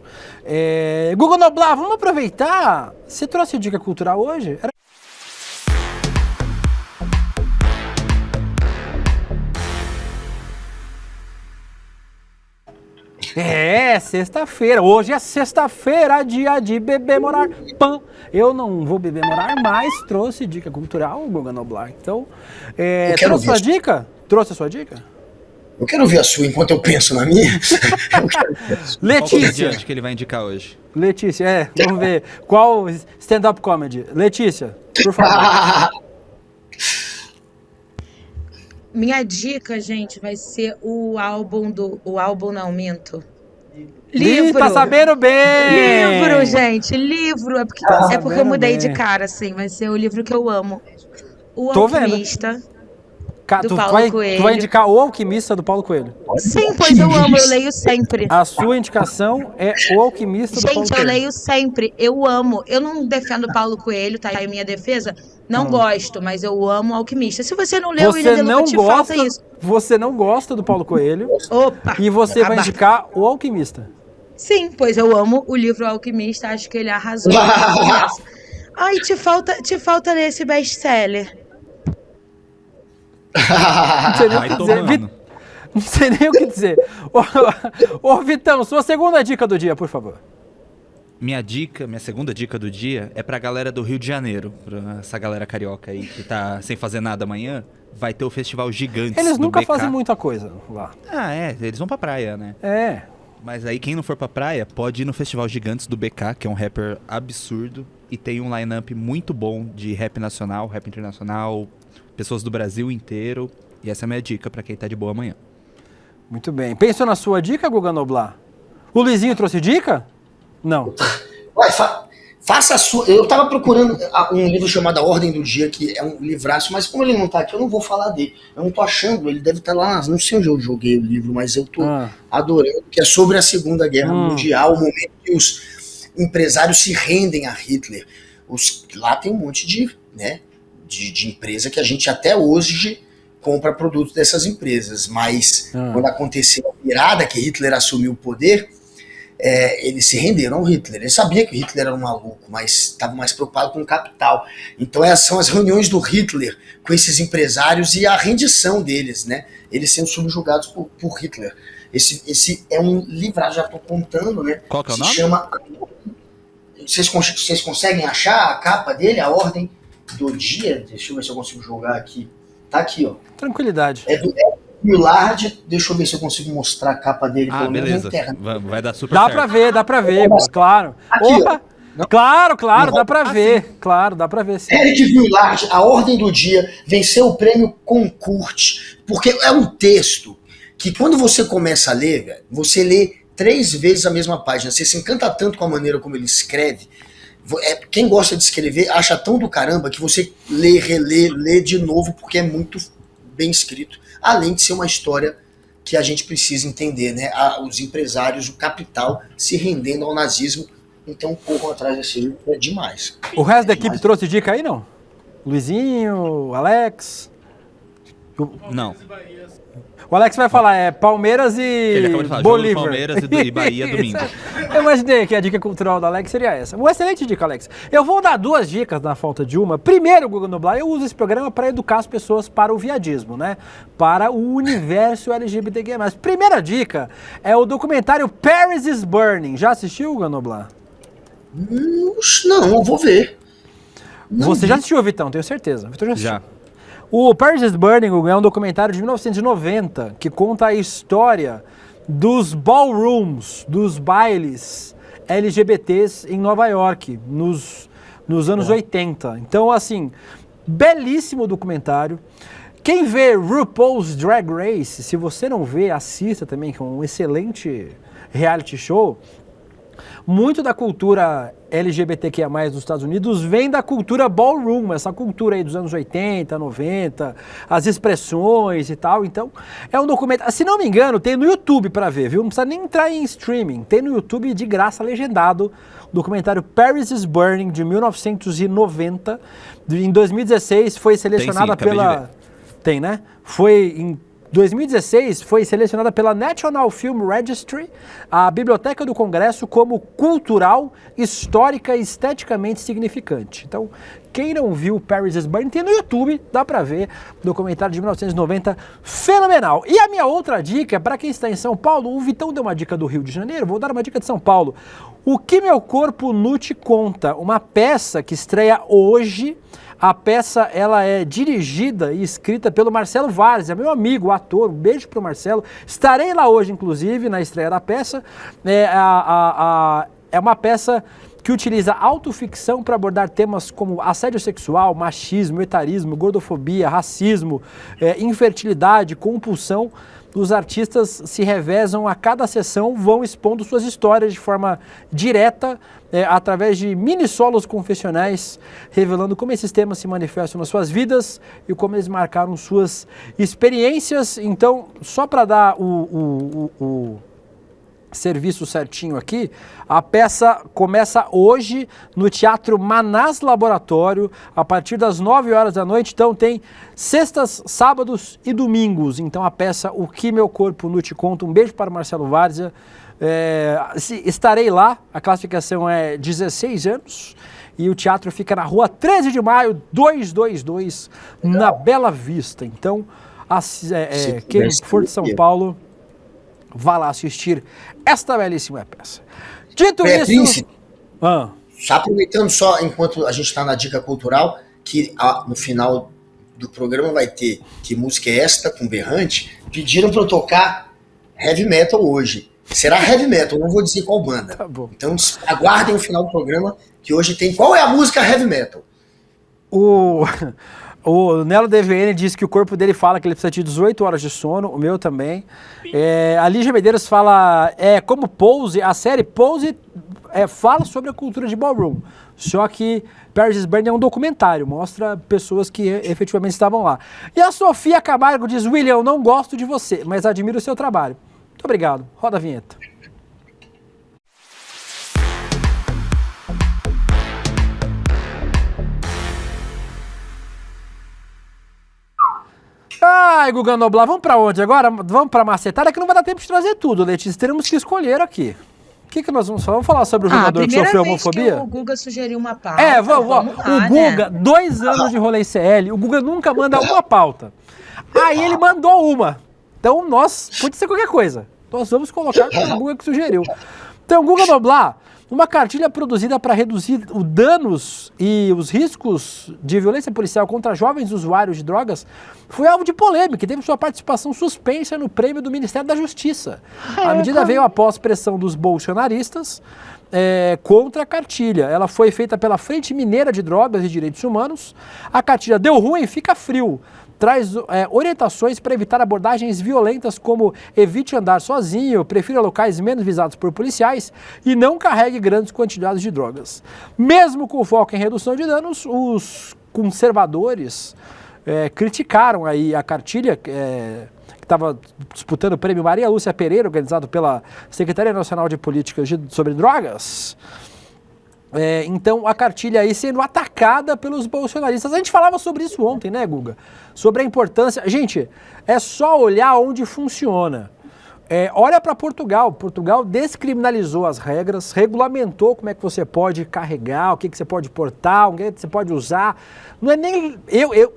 Google Noblar, vamos aproveitar. Você trouxe dica cultural hoje? Sexta-feira. Hoje é sexta-feira, dia de beber, morar, pã. Eu não vou beber, morar, mas trouxe dica cultural, Guga Noblar. Então, trouxe sua dica? Trouxe a sua dica? Eu quero ver a sua enquanto eu penso na minha. Letícia. Qual que ele vai indicar hoje? Letícia, vamos ver. Qual stand-up comedy? Letícia, por favor. Minha dica, gente, vai ser o álbum minto. Livro! Tá sabendo bem! Livro, gente, livro. É porque eu mudei de cara, assim. Vai ser o livro que eu amo. O Alquimista, do Paulo Coelho. Tu vai indicar O Alquimista, do Paulo Coelho? Sim, pois eu amo, eu leio sempre. A sua indicação é O Alquimista, do Paulo Coelho. Gente, eu leio sempre, eu amo. Eu não defendo Paulo Coelho, tá aí minha defesa. Não gosto, mas eu amo o Alquimista. Se você não leu, ainda não te falta isso. Você não gosta do Paulo Coelho. Opa! E você vai indicar O Alquimista. Sim, pois eu amo o livro Alquimista, acho que ele arrasou. Ai, te falta ler esse best-seller. Não sei nem o que dizer. Não sei nem o que dizer. Ô, Vitão, sua segunda dica do dia, por favor. Minha segunda dica do dia é pra galera do Rio de Janeiro, pra essa galera carioca aí que tá sem fazer nada amanhã, vai ter o Festival Gigantes. Eles nunca BK. fazem muita coisa lá. Eles vão pra praia, né? Mas aí quem não for pra praia pode ir no Festival Gigantes do BK, que é um rapper absurdo e tem um line-up muito bom de rap nacional, rap internacional, pessoas do Brasil inteiro. E essa é a minha dica pra quem tá de boa amanhã. Muito bem. Pensou na sua dica, Guga Noblar? O Luizinho trouxe dica? Não. Faça a sua. Eu tava procurando um livro chamado A Ordem do Dia, que é um livraço, mas como ele não tá aqui, eu não vou falar dele. Eu não tô achando, ele deve estar lá, não sei onde eu joguei o livro, mas eu tô adorando, que é sobre a Segunda Guerra Mundial, o momento que os empresários se rendem a Hitler. Lá tem um monte de empresa que a gente até hoje compra produtos dessas empresas, mas quando aconteceu a virada que Hitler assumiu o poder, eles se renderam ao Hitler. Ele sabia que o Hitler era um maluco, mas estava mais preocupado com o capital. Então são as reuniões do Hitler com esses empresários e a rendição deles, né? Eles sendo subjugados por Hitler. Esse é um livro, já estou contando, né? Qual que é o nome? Se chama... Vocês conseguem achar a capa dele, A Ordem do Dia? Deixa eu ver se eu consigo jogar aqui. Tá aqui, ó. Tranquilidade. É do Millard, deixa eu ver se eu consigo mostrar a capa dele. Beleza. Vai dar super certo. Dá pra ver, claro. Aqui, opa, Claro, dá pra ver. Claro, dá pra ver. Sim. Eric Villard, A Ordem do Dia, venceu o prêmio Concours, porque é um texto que quando você começa a ler, velho, você lê 3 vezes a mesma página. Você se encanta tanto com a maneira como ele escreve. Quem gosta de escrever acha tão do caramba que você lê, relê, lê de novo, porque é muito bem escrito. Além de ser uma história que a gente precisa entender, né? Os empresários, o capital se rendendo ao nazismo. Então corram atrás desse livro, é demais. O resto da equipe trouxe dica aí, não? Luizinho, Alex? Não. O Alex vai falar, Palmeiras e Ele acabou de falar, Bolívar. jogo do Palmeiras e Bahia domingo. Eu imaginei que a dica cultural do Alex seria essa. Uma excelente dica, Alex. Eu vou dar 2 dicas na falta de uma. Primeiro, Guga Noblar, eu uso esse programa para educar as pessoas para o viadismo, né? Para o universo LGBTQ+. Primeira dica é o documentário Paris is Burning. Já assistiu, Guga Noblar? Não, eu vou ver. Você já assistiu, Vitão? Tenho certeza. Vitor já assistiu. Já. O Paris is Burning é um documentário de 1990 que conta a história dos ballrooms, dos bailes LGBTs em Nova York, nos anos 80. Então, assim, belíssimo documentário. Quem vê RuPaul's Drag Race, se você não vê, assista também, que é um excelente reality show. Muito da cultura LGBTQIA+, dos Estados Unidos vem da cultura ballroom, essa cultura aí dos anos 80, 90, as expressões e tal. Então, é um documentário, se não me engano, tem no YouTube pra ver, viu? Não precisa nem entrar em streaming. Tem no YouTube de graça, legendado, o documentário Paris is Burning, de 1990. Em 2016 foi selecionada pela... Tem, né? Em 2016 foi selecionada pela National Film Registry, a Biblioteca do Congresso, como cultural, histórica e esteticamente significante. Então, quem não viu Paris is Burning, tem no YouTube, dá pra ver, documentário de 1990, fenomenal. E a minha outra dica, para quem está em São Paulo, o Vitão deu uma dica do Rio de Janeiro, vou dar uma dica de São Paulo. O Que Meu Corpo Nu Te Conta, uma peça que estreia hoje. A peça, ela é dirigida e escrita pelo Marcelo Várzea, meu amigo, ator, um beijo pro Marcelo. Estarei lá hoje, inclusive, na estreia da peça. É uma peça que utiliza autoficção para abordar temas como assédio sexual, machismo, etarismo, gordofobia, racismo, infertilidade, compulsão. Os artistas se revezam a cada sessão, vão expondo suas histórias de forma direta, através de mini-solos confessionais, revelando como esses temas se manifestam nas suas vidas e como eles marcaram suas experiências. Então, só para dar o serviço certinho aqui, a peça começa hoje no Teatro Manás Laboratório, a partir das 9 horas da noite. Então tem sextas, sábados e domingos. Então a peça O Que Meu Corpo Nu Te Conta. Um beijo para o Marcelo Várzea. Estarei lá, a classificação é 16 anos e o teatro fica na rua 13 de maio, 222, na Bela Vista. Então, quem for de São Paulo, vá lá assistir esta belíssima peça. Dito isso... Príncipe, só aproveitando só, enquanto a gente está na dica cultural, que no final do programa vai ter Que Música é Esta, com Berrante, pediram para eu tocar heavy metal hoje. Será heavy metal, não vou dizer qual banda. Tá bom. Então aguardem o final do programa, que hoje tem... Qual é a música heavy metal? O Nelo DVN diz que o corpo dele fala que ele precisa de 18 horas de sono, o meu também. A Lígia Medeiros fala, como Pose, a série Pose fala sobre a cultura de ballroom. Só que Paris is Burning é um documentário, mostra pessoas que efetivamente estavam lá. E a Sofia Camargo diz, William, eu não gosto de você, mas admiro o seu trabalho. Muito obrigado. Roda a vinheta. Ai, Guga Noblar, vamos pra onde agora? Vamos pra macetada, que não vai dar tempo de trazer tudo, Letícia. Teremos que escolher aqui. O que nós vamos falar? Vamos falar sobre o jogador que sofreu homofobia? Que o Guga sugeriu uma pauta. Vamos lá, o Guga, 2 anos de rolê CL, o Guga nunca manda uma pauta. Aí ele mandou uma. Então pode ser qualquer coisa. Nós vamos colocar o Guga que sugeriu. Então, Guga Noblar, Uma cartilha produzida para reduzir os danos e os riscos de violência policial contra jovens usuários de drogas foi alvo de polêmica e teve sua participação suspensa no prêmio do Ministério da Justiça. A medida veio após pressão dos bolsonaristas contra a cartilha. Ela foi feita pela Frente Mineira de Drogas e Direitos Humanos. A cartilha deu ruim, fica frio. Traz orientações para evitar abordagens violentas como evite andar sozinho, prefira locais menos visados por policiais e não carregue grandes quantidades de drogas. Mesmo com foco em redução de danos, os conservadores criticaram aí a cartilha que estava disputando o prêmio Maria Lúcia Pereira, organizado pela Secretaria Nacional de Políticas sobre Drogas. Então a cartilha aí sendo atacada pelos bolsonaristas. A gente falava sobre isso ontem, né, Guga? Sobre a importância. Gente, é só olhar onde funciona. Olha para Portugal. Portugal descriminalizou as regras, regulamentou como é que você pode carregar, o que você pode portar, o que você pode usar. Não é nem.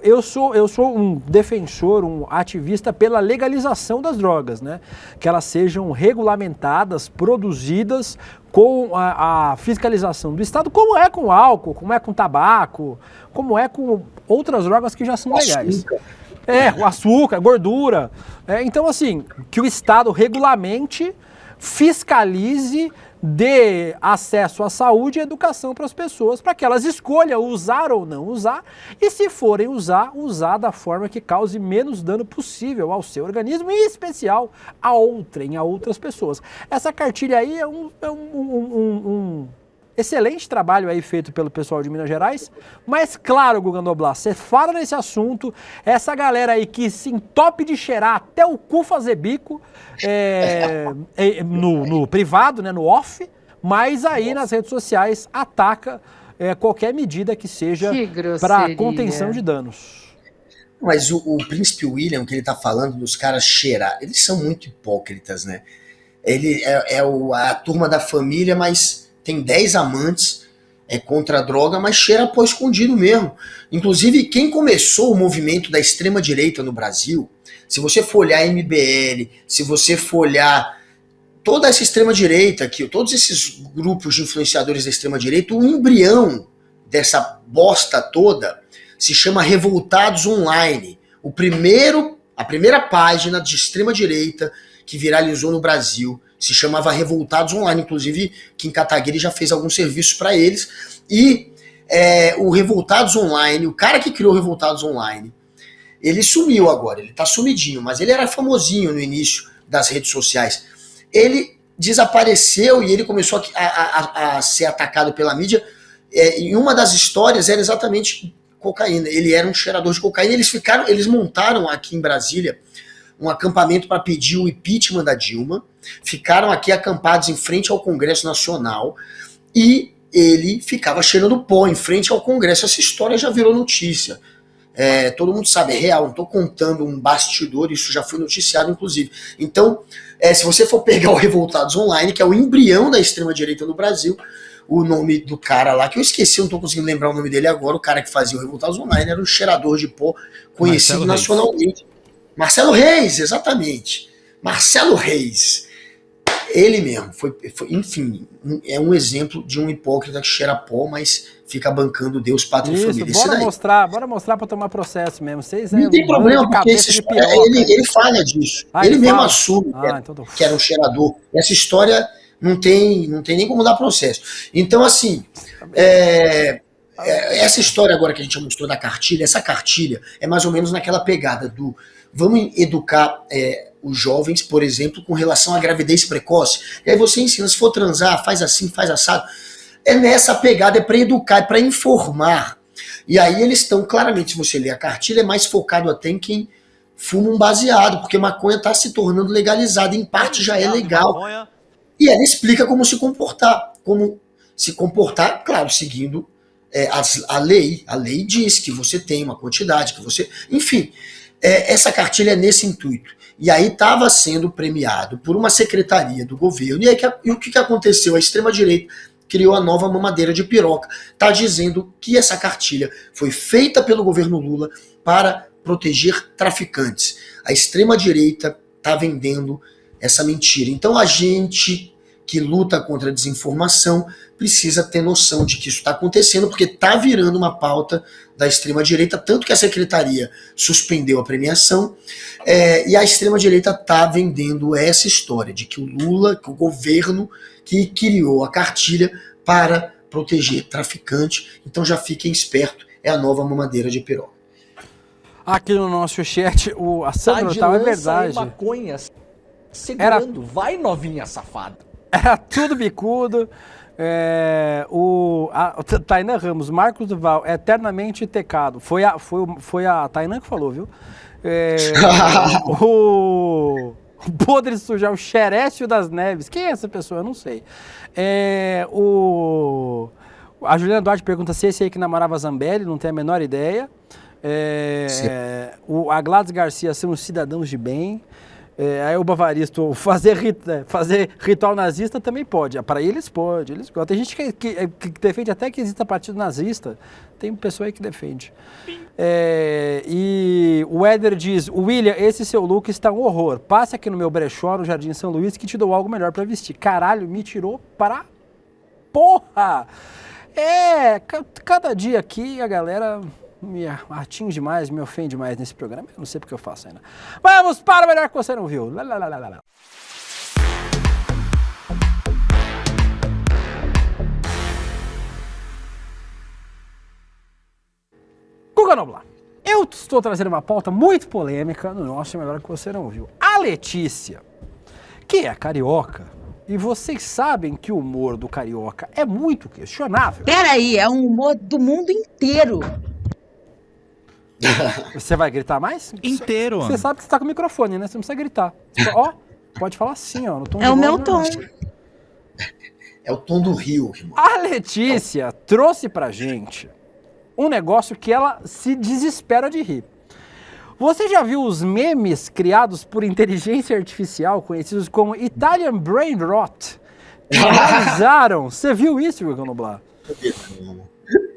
Eu sou um defensor, um ativista pela legalização das drogas, né? Que elas sejam regulamentadas, produzidas com a fiscalização do Estado, como é com álcool, como é com tabaco, como é com outras drogas que já são legais. O açúcar, gordura. Então, assim, que o Estado regulamente, fiscalize, dê acesso à saúde e educação para as pessoas, para que elas escolham usar ou não usar, e se forem usar da forma que cause menos dano possível ao seu organismo, e em especial a outras pessoas. Essa cartilha aí é um excelente trabalho aí feito pelo pessoal de Minas Gerais, mas claro, Guga Noblar, você fala nesse assunto, essa galera aí que se entope de cheirar até o cu fazer bico no privado, né, no off, mas aí nas redes sociais ataca qualquer medida que seja para contenção de danos. Mas o príncipe William, que ele tá falando dos caras cheirar, eles são muito hipócritas, né? Ele a turma da família, mas tem 10 amantes, contra a droga, mas cheira pó escondido mesmo. Inclusive, quem começou o movimento da extrema-direita no Brasil, se você for olhar a MBL, se você for olhar toda essa extrema-direita aqui, todos esses grupos de influenciadores da extrema-direita, o embrião dessa bosta toda se chama Revoltados Online. A primeira página de extrema-direita que viralizou no Brasil se chamava Revoltados Online, inclusive Kim Kataguiri já fez alguns serviços para eles, e o Revoltados Online, o cara que criou o Revoltados Online, ele sumiu agora, ele tá sumidinho, mas ele era famosinho no início das redes sociais. Ele desapareceu e ele começou a ser atacado pela mídia, e uma das histórias era exatamente cocaína, ele era um cheirador de cocaína, eles montaram aqui em Brasília um acampamento para pedir o impeachment da Dilma, ficaram aqui acampados em frente ao Congresso Nacional e ele ficava cheirando pó em frente ao Congresso. Essa história já virou notícia. Todo mundo sabe, é real, não estou contando um bastidor, isso já foi noticiado inclusive. Então, se você for pegar o Revoltados Online, que é o embrião da extrema-direita no Brasil, o nome do cara lá, que eu esqueci, eu não estou conseguindo lembrar o nome dele agora, o cara que fazia o Revoltados Online era um cheirador de pó conhecido nacionalmente. Marcelo Reis, exatamente. Marcelo Reis. Ele mesmo. Enfim, é um exemplo de um hipócrita que cheira pó, mas fica bancando Deus, pátria e família. Bora mostrar pra tomar processo mesmo. Não tem problema, porque ele fala disso. Ele mesmo assume que era um cheirador. Essa história não tem nem como dar processo. Então, assim, essa história agora que a gente mostrou da cartilha, essa cartilha é mais ou menos naquela pegada do vamos educar os jovens, por exemplo, com relação à gravidez precoce. E aí você ensina, se for transar, faz assim, faz assado. É nessa pegada, é para educar, é para informar. E aí eles estão, claramente, se você ler a cartilha, é mais focado até em quem fuma um baseado, porque maconha está se tornando legalizada, em parte já é legal. E ela explica como se comportar, claro, seguindo a lei. A lei diz que você tem uma quantidade, que você... Enfim, essa cartilha é nesse intuito. E aí estava sendo premiado por uma secretaria do governo. E o que aconteceu? A extrema-direita criou a nova mamadeira de piroca. Está dizendo que essa cartilha foi feita pelo governo Lula para proteger traficantes. A extrema-direita está vendendo essa mentira. Então a gente que luta contra a desinformação, precisa ter noção de que isso está acontecendo, porque está virando uma pauta da extrema-direita, tanto que a secretaria suspendeu a premiação, e a extrema-direita está vendendo essa história de que o Lula, que o governo que criou a cartilha para proteger traficante, então já fiquem espertos, é a nova mamadeira de piroca. Aqui no nosso chat, a Sandra Natal, é verdade. Maconha segurando. Vai, novinha safada. Era tudo bicudo. Tainan Ramos, Marcos Duval, eternamente tecado. Foi a Tainan que falou, viu? O Podre Sujar, o Xerécio das Neves. Quem é essa pessoa? Eu não sei. A Juliana Duarte pergunta se esse aí que namorava Zambelli, não tem a menor ideia. A Gladys Garcia são os cidadãos de bem. Aí o Bavaristo fazer ritual nazista também pode. Para eles pode. Tem gente que defende até que exista partido nazista. Tem pessoa aí que defende. E o Éder diz: William, esse seu look está um horror. Passe aqui no meu brechó no Jardim São Luís que te dou algo melhor para vestir. Caralho, me tirou para porra. Cada dia aqui a galera me atinge demais, me ofende demais nesse programa. Eu não sei porque eu faço ainda. Vamos para o melhor que você não viu. Guga Noblar, eu estou trazendo uma pauta muito polêmica no nosso melhor que você não viu. A Letícia, que é carioca, e vocês sabem que o humor do carioca é muito questionável. Peraí, é um humor do mundo inteiro. Você vai gritar mais? Inteiro. Você sabe que você tá com o microfone, né? Você não precisa gritar. Pode falar assim, ó. No tom é o meu tom. É o tom do Rio, irmão. A Letícia trouxe pra gente um negócio que ela se desespera de rir. Você já viu os memes criados por inteligência artificial, conhecidos como Italian Brain Rot? Que analisaram. Você viu isso, Guga Noblar?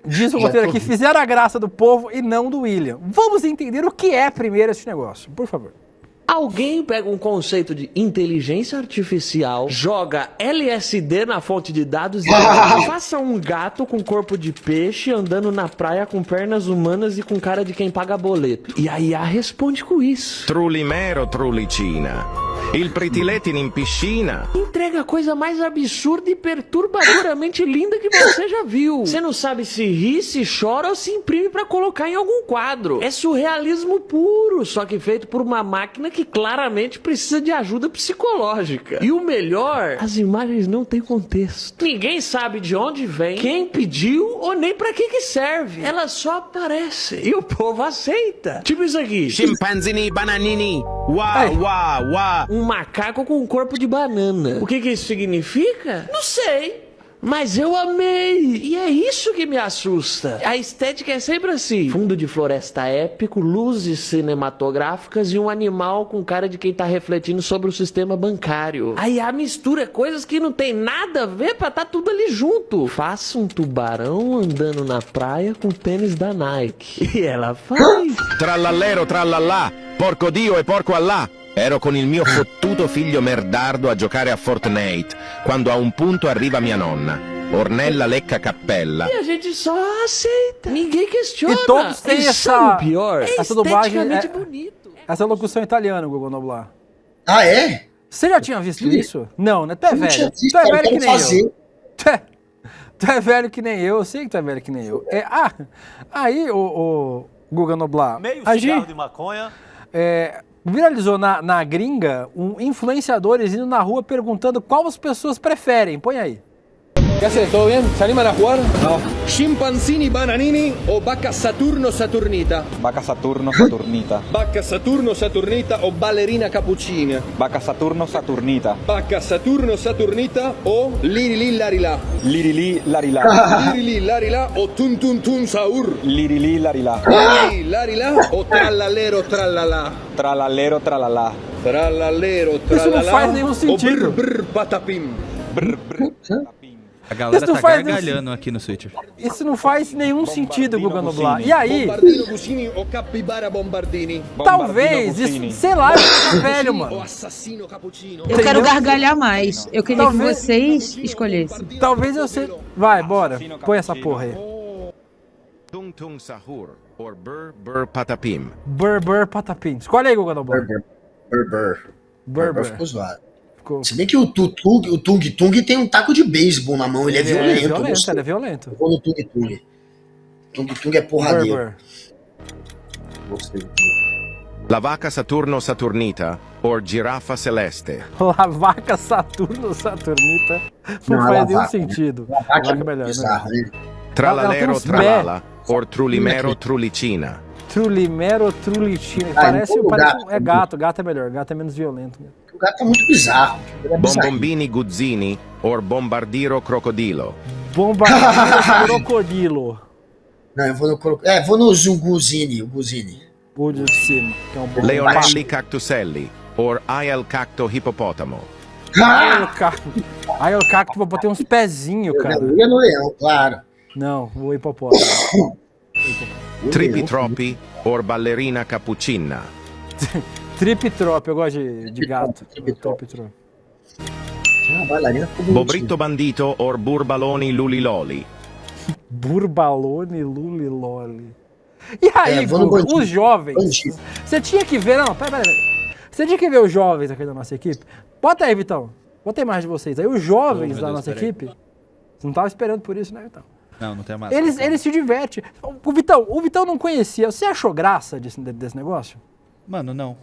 Diz o roteiro aqui, fizeram a graça do povo e não do William. Vamos entender o que é primeiro esse negócio, por favor. Alguém pega um conceito de inteligência artificial, joga LSD na fonte de dados e faça um gato com corpo de peixe andando na praia com pernas humanas e com cara de quem paga boleto. E a IA responde com isso. Trulimero, trulicina. Il pretilettino in piscina. Entrega a coisa mais absurda e perturbadoramente linda que você já viu. Você não sabe se ri, se chora ou se imprime pra colocar em algum quadro. É surrealismo puro, só que feito por uma máquina que claramente precisa de ajuda psicológica. E o melhor, as imagens não têm contexto. Ninguém sabe de onde vem, quem pediu ou nem pra que serve. Elas só aparecem e o povo aceita. Tipo isso aqui. Chimpanzini, bananini. Uá, uá, uá. Um macaco com um corpo de banana. O que isso significa? Não sei. Mas eu amei! E é isso que me assusta. A estética é sempre assim. Fundo de floresta épico, luzes cinematográficas e um animal com cara de quem tá refletindo sobre o sistema bancário. Aí a mistura é coisas que não tem nada a ver pra tá tudo ali junto. Faça um tubarão andando na praia com tênis da Nike. E ela faz. Trallallero, trallallà, porco Dio e porco Allah. Ero con il mio fottuto figlio merdardo a giocare a Fortnite, quando a un punto arriva mia nonna, Ornella Lecca Cappella. E a gente só aceita. Ninguém questiona. E todos têm essa pior. Essa dublagem, bonito. essa locução italiana, Guga Noblar. Ah, é? Você já tinha visto isso? Não, né? Tu é velho. Visto, tu é velho que nem fazer. eu. Tu é velho que nem eu sei que tu é velho que nem eu. Aí, o Guga Noblar. Meio cigarro de maconha. Viralizou na gringa influenciadores indo na rua perguntando qual as pessoas preferem. Põe aí. ¿Qué haces? ¿Todo bien? ¿Se animan a jugar? No. ¿Chimpanzini bananini o vaca Saturno Saturnita? Vaca Saturno Saturnita. Vaca Saturno Saturnita o ballerina cappuccina? Vaca Saturno Saturnita. Vaca Saturno Saturnita o Lirili Larila? Lirili Larila. Lirili Larila o Tun Tun Tun Saur? Lirili Larila. Lirili Larila o Trallallero Trallala? Trallallero Trallala. Trallallero Trallala. Isso não faz nenhum sentido. O brr brr patapim. Brr brr patapim. A galera Isso não tá faz gargalhando aqui no Twitter. Isso não faz nenhum sentido, Guga Noblar. E aí, Bombardino Guccini ou Capibara Bombardini? talvez, isso, sei lá, eu sou velho, mano. Assassino Cappuccino. Eu quero gargalhar mais. Eu queria que vocês escolhessem. Talvez eu sei. Vai, bora. Põe essa porra aí. Tung Tung Sahur, or Bur Bur Patapim. Bur Patapim. Escolhe aí, Guga Noblar. Bur ficou zoado. Se bem que o Tung Tung tem um taco de beisebol na mão, ele é violento. Ele é violento. Eu vou no Tung Tung. Tung Tung é porradeiro. La vaca Saturno Saturnita, or Girafa Celeste. La vaca Saturno Saturnita não faz nenhum sentido. Vaca é melhor, bizarro, né? Tralalero Tralala, or Trulimero Trulicina. Trulimero Trulicina. Parece é gato. Gato é melhor. Gato é menos violento. O gato é muito bizarro. Bombombini Guzzini, or Bombardiro Crocodilo. Bombardiro Crocodilo. Não, eu vou no vou no Zunguzini, o Guzini. O de cima, que é um bom Leonelli Cactuselli, or Aiel Cacto Hippopotamo. Aí o cacto botei uns pezinhos, cara. Eu ia no leão, claro. Não, o hipopótamo. Tripitropi, or Ballerina Cappuccina. Tripitrop, eu gosto de gato. Tripitrop. Bobrito Bandito, or Burbaloni Luliloli. Burbaloni Luliloli. E aí, os jovens, você tinha que ver, não, pera. Você tinha que ver os jovens aqui da nossa equipe. Bota aí, Vitão. Bota a imagem de vocês aí. Os jovens da nossa equipe, você não tava esperando por isso, né, Vitão? Não tem mais. Eles se divertem. O Vitão não conhecia. Você achou graça desse negócio? Mano, não.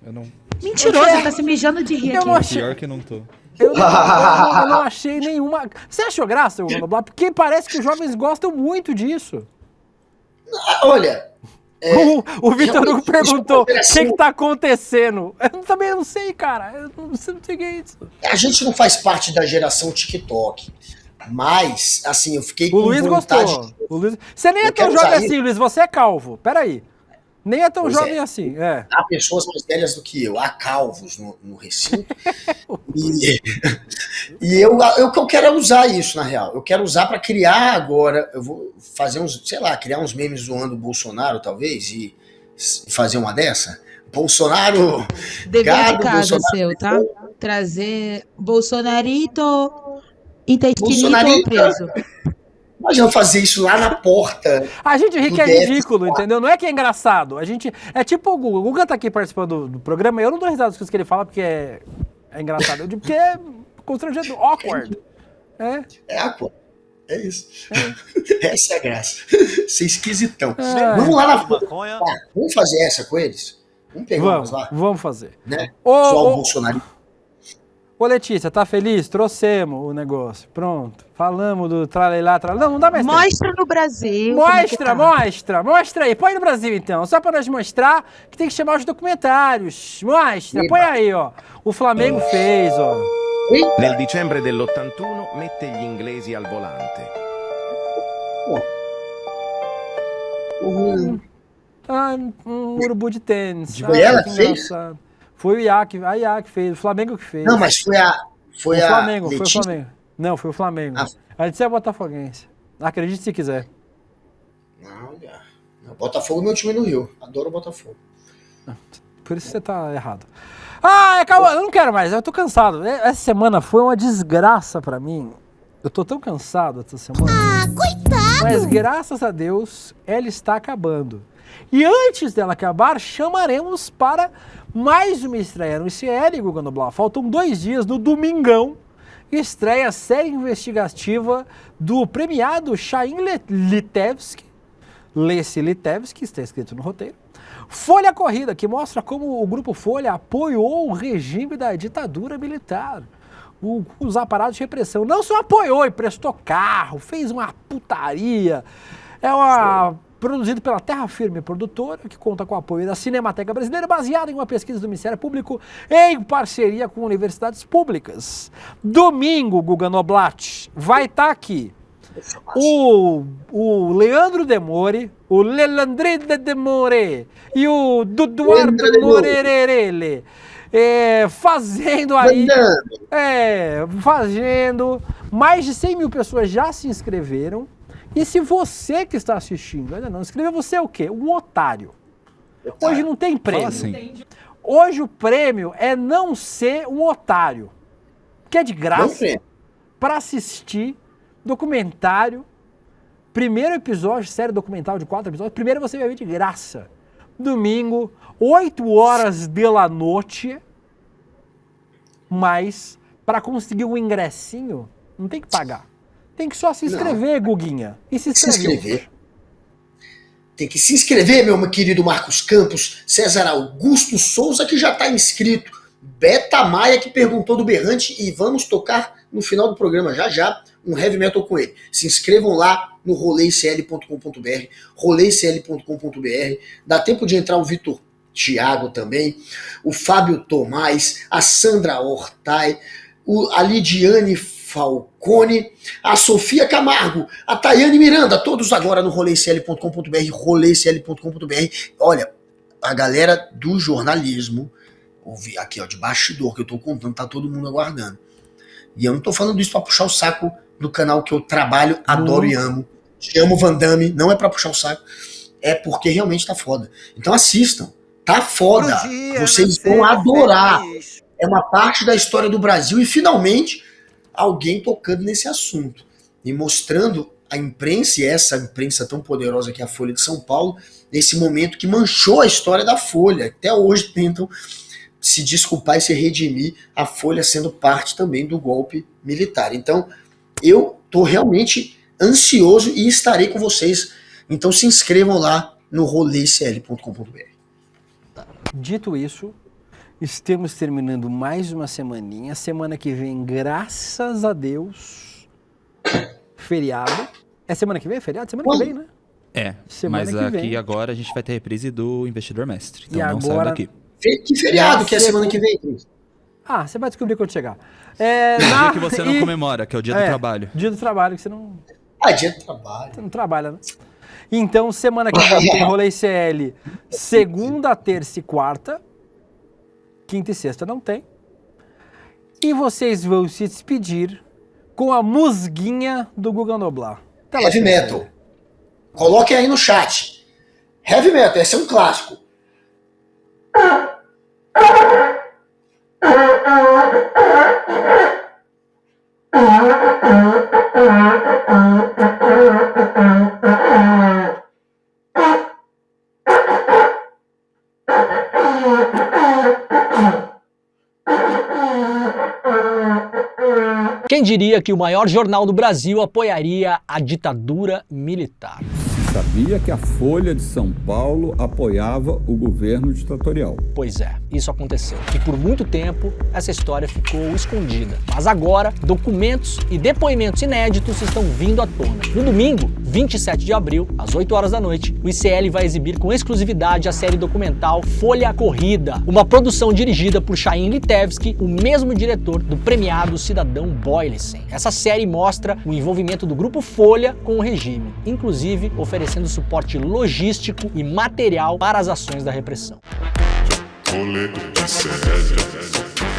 Eu não... Mentiroso, ele tá se mijando de rir aqui. Pior que não tô. Eu não achei nenhuma... Você achou graça, Guga Noblar? Porque parece que os jovens gostam muito disso. Olha... o Vitor Hugo perguntou o que tá acontecendo. Eu também não sei, cara. Eu não sei o que é isso. A gente não faz parte da geração TikTok. Mas, assim, eu fiquei com Luiz vontade... gostou. Você nem é tão jovem assim, Luiz. Você é calvo. Peraí. Nem é tão jovem assim. Há pessoas mais velhas do que eu. Há calvos no recinto. e eu quero usar isso, na real. Eu quero usar para criar agora... Eu vou fazer criar uns memes zoando o Bolsonaro, talvez, e fazer uma dessa. Bolsonaro... Dever de casa seu, tá? Trazer Bolsonarito... Intestinito preso. Imagina fazer isso lá na porta. A gente ri que é ridículo, entendeu? Não é que é engraçado. A gente. É tipo o Guga. O Guga tá aqui participando do programa e eu não dou risada das coisas que ele fala porque é engraçado. Eu digo porque é constrangedor, awkward. É awkward. É isso. Essa é a graça. Ser esquisitão. Vamos lá na porta. Vamos fazer essa com eles? Vamos pegar umas lá? Vamos fazer. Né? Só o Bolsonaro. Ô Letícia, tá feliz? Trouxemos o negócio. Pronto. Falamos do tralelá. Não dá mais tempo. Mostra no Brasil. Mostra aí. Põe no Brasil então. Só pra nós mostrar que tem que chamar os documentários. Mostra. Põe aí, ó. O Flamengo fez, ó. Nel dicembre dell'81 mette gli inglesi al volante. Um urubu de tênis. Foi ela que fez? Foi a IAC que fez, o Flamengo que fez. Não, mas foi o Flamengo. Não, foi o Flamengo. A gente é botafoguense. Acredite se quiser. Não, Botafogo é meu time no Rio. Adoro o Botafogo. Por isso você tá errado. Calma, eu não quero mais, eu tô cansado. Essa semana foi uma desgraça pra mim. Eu tô tão cansado essa semana. Coitado! Mas graças a Deus, ela está acabando. E antes dela acabar, chamaremos para mais uma estreia no ICL, Guga Noblar. Faltam 2 dias, no domingão, estreia a série investigativa do premiado Chaim Litevski, está escrito no roteiro, Folha Corrida, que mostra como o Grupo Folha apoiou o regime da ditadura militar. Os aparatos de repressão não só apoiou e prestou carro, fez uma putaria. Produzido pela Terra Firme Produtora, que conta com o apoio da Cinemateca Brasileira, baseado em uma pesquisa do Ministério Público em parceria com universidades públicas. Domingo, Guga Noblat, vai estar aqui o Leandro Demore, o Lelandre de Demore e o Duduardo Morerele fazendo aí, fazendo, mais de 100 mil pessoas já se inscreveram. E se você que está assistindo ainda não inscreveu, você é o quê? Um otário. Hoje não tem prêmio. Assim. Hoje o prêmio é não ser um otário. Que é de graça para assistir documentário. Primeiro episódio, série documental de 4 episódios. Primeiro você vai ver de graça. Domingo, 8 horas da noite. Mas para conseguir um ingressinho, não tem que pagar. Tem que só se inscrever, Guguinha. E se inscrever. Tem que se inscrever, meu querido Marcos Campos, César Augusto Souza, que já está inscrito, Beta Maia, que perguntou do Berrante, e vamos tocar no final do programa, já, um heavy metal com ele. Se inscrevam lá no roleicl.com.br, roleicl.com.br, dá tempo de entrar o Vitor Thiago também, o Fábio Tomás, a Sandra Hortai, a Lidiane Falcone, a Sofia Camargo, a Tayane Miranda, todos agora no roleicl.com.br, roleicl.com.br. Olha, a galera do jornalismo, ouvi aqui ó, de bastidor, que eu tô contando, tá todo mundo aguardando. E eu não tô falando isso pra puxar o saco do canal que eu trabalho, adoro e amo. Te amo, Van Damme, não é pra puxar o saco, é porque realmente tá foda. Então assistam, tá foda, vocês vão adorar. É uma parte da história do Brasil e finalmente alguém tocando nesse assunto e mostrando a imprensa, e essa imprensa tão poderosa que é a Folha de São Paulo, nesse momento que manchou a história da Folha. Até hoje tentam se desculpar e se redimir, a Folha sendo parte também do golpe militar. Então, eu tô realmente ansioso e estarei com vocês. Então se inscrevam lá no roleicl.com.br. Dito isso, estamos terminando mais uma semaninha. Semana que vem, graças a Deus, feriado. É semana que vem? Feriado? Semana que vem, né? É, Semana mas que aqui vem. agora a gente vai ter reprise do Investidor Mestre. Então E não sai agora- daqui. Que feriado que é semana que vem, Cris? Ah, você vai descobrir quando chegar. Dia que você não comemora, que é o dia do trabalho. Dia do trabalho, que você não... dia do trabalho. Você não trabalha, né? Então, semana que vem tem Rolê CL segunda, terça e quarta. Quinta e sexta não tem. E vocês vão se despedir com a musguinha do Guga Noblar. Tá lá, Heavy metal. Coloquem aí no chat. Heavy metal, esse é um clássico. Quem diria que o maior jornal do Brasil apoiaria a ditadura militar? Sabia que a Folha de São Paulo apoiava o governo ditatorial. Pois é, isso aconteceu. E por muito tempo, essa história ficou escondida. Mas agora, documentos e depoimentos inéditos estão vindo à tona. No domingo, 27 de abril, às 8 horas da noite, o ICL vai exibir com exclusividade a série documental Folha Corrida, uma produção dirigida por Chaim Litevski, o mesmo diretor do premiado Cidadão Boylicen. Essa série mostra o envolvimento do Grupo Folha com o regime, inclusive oferecendo suporte logístico e material para as ações da repressão. Rolê de CL.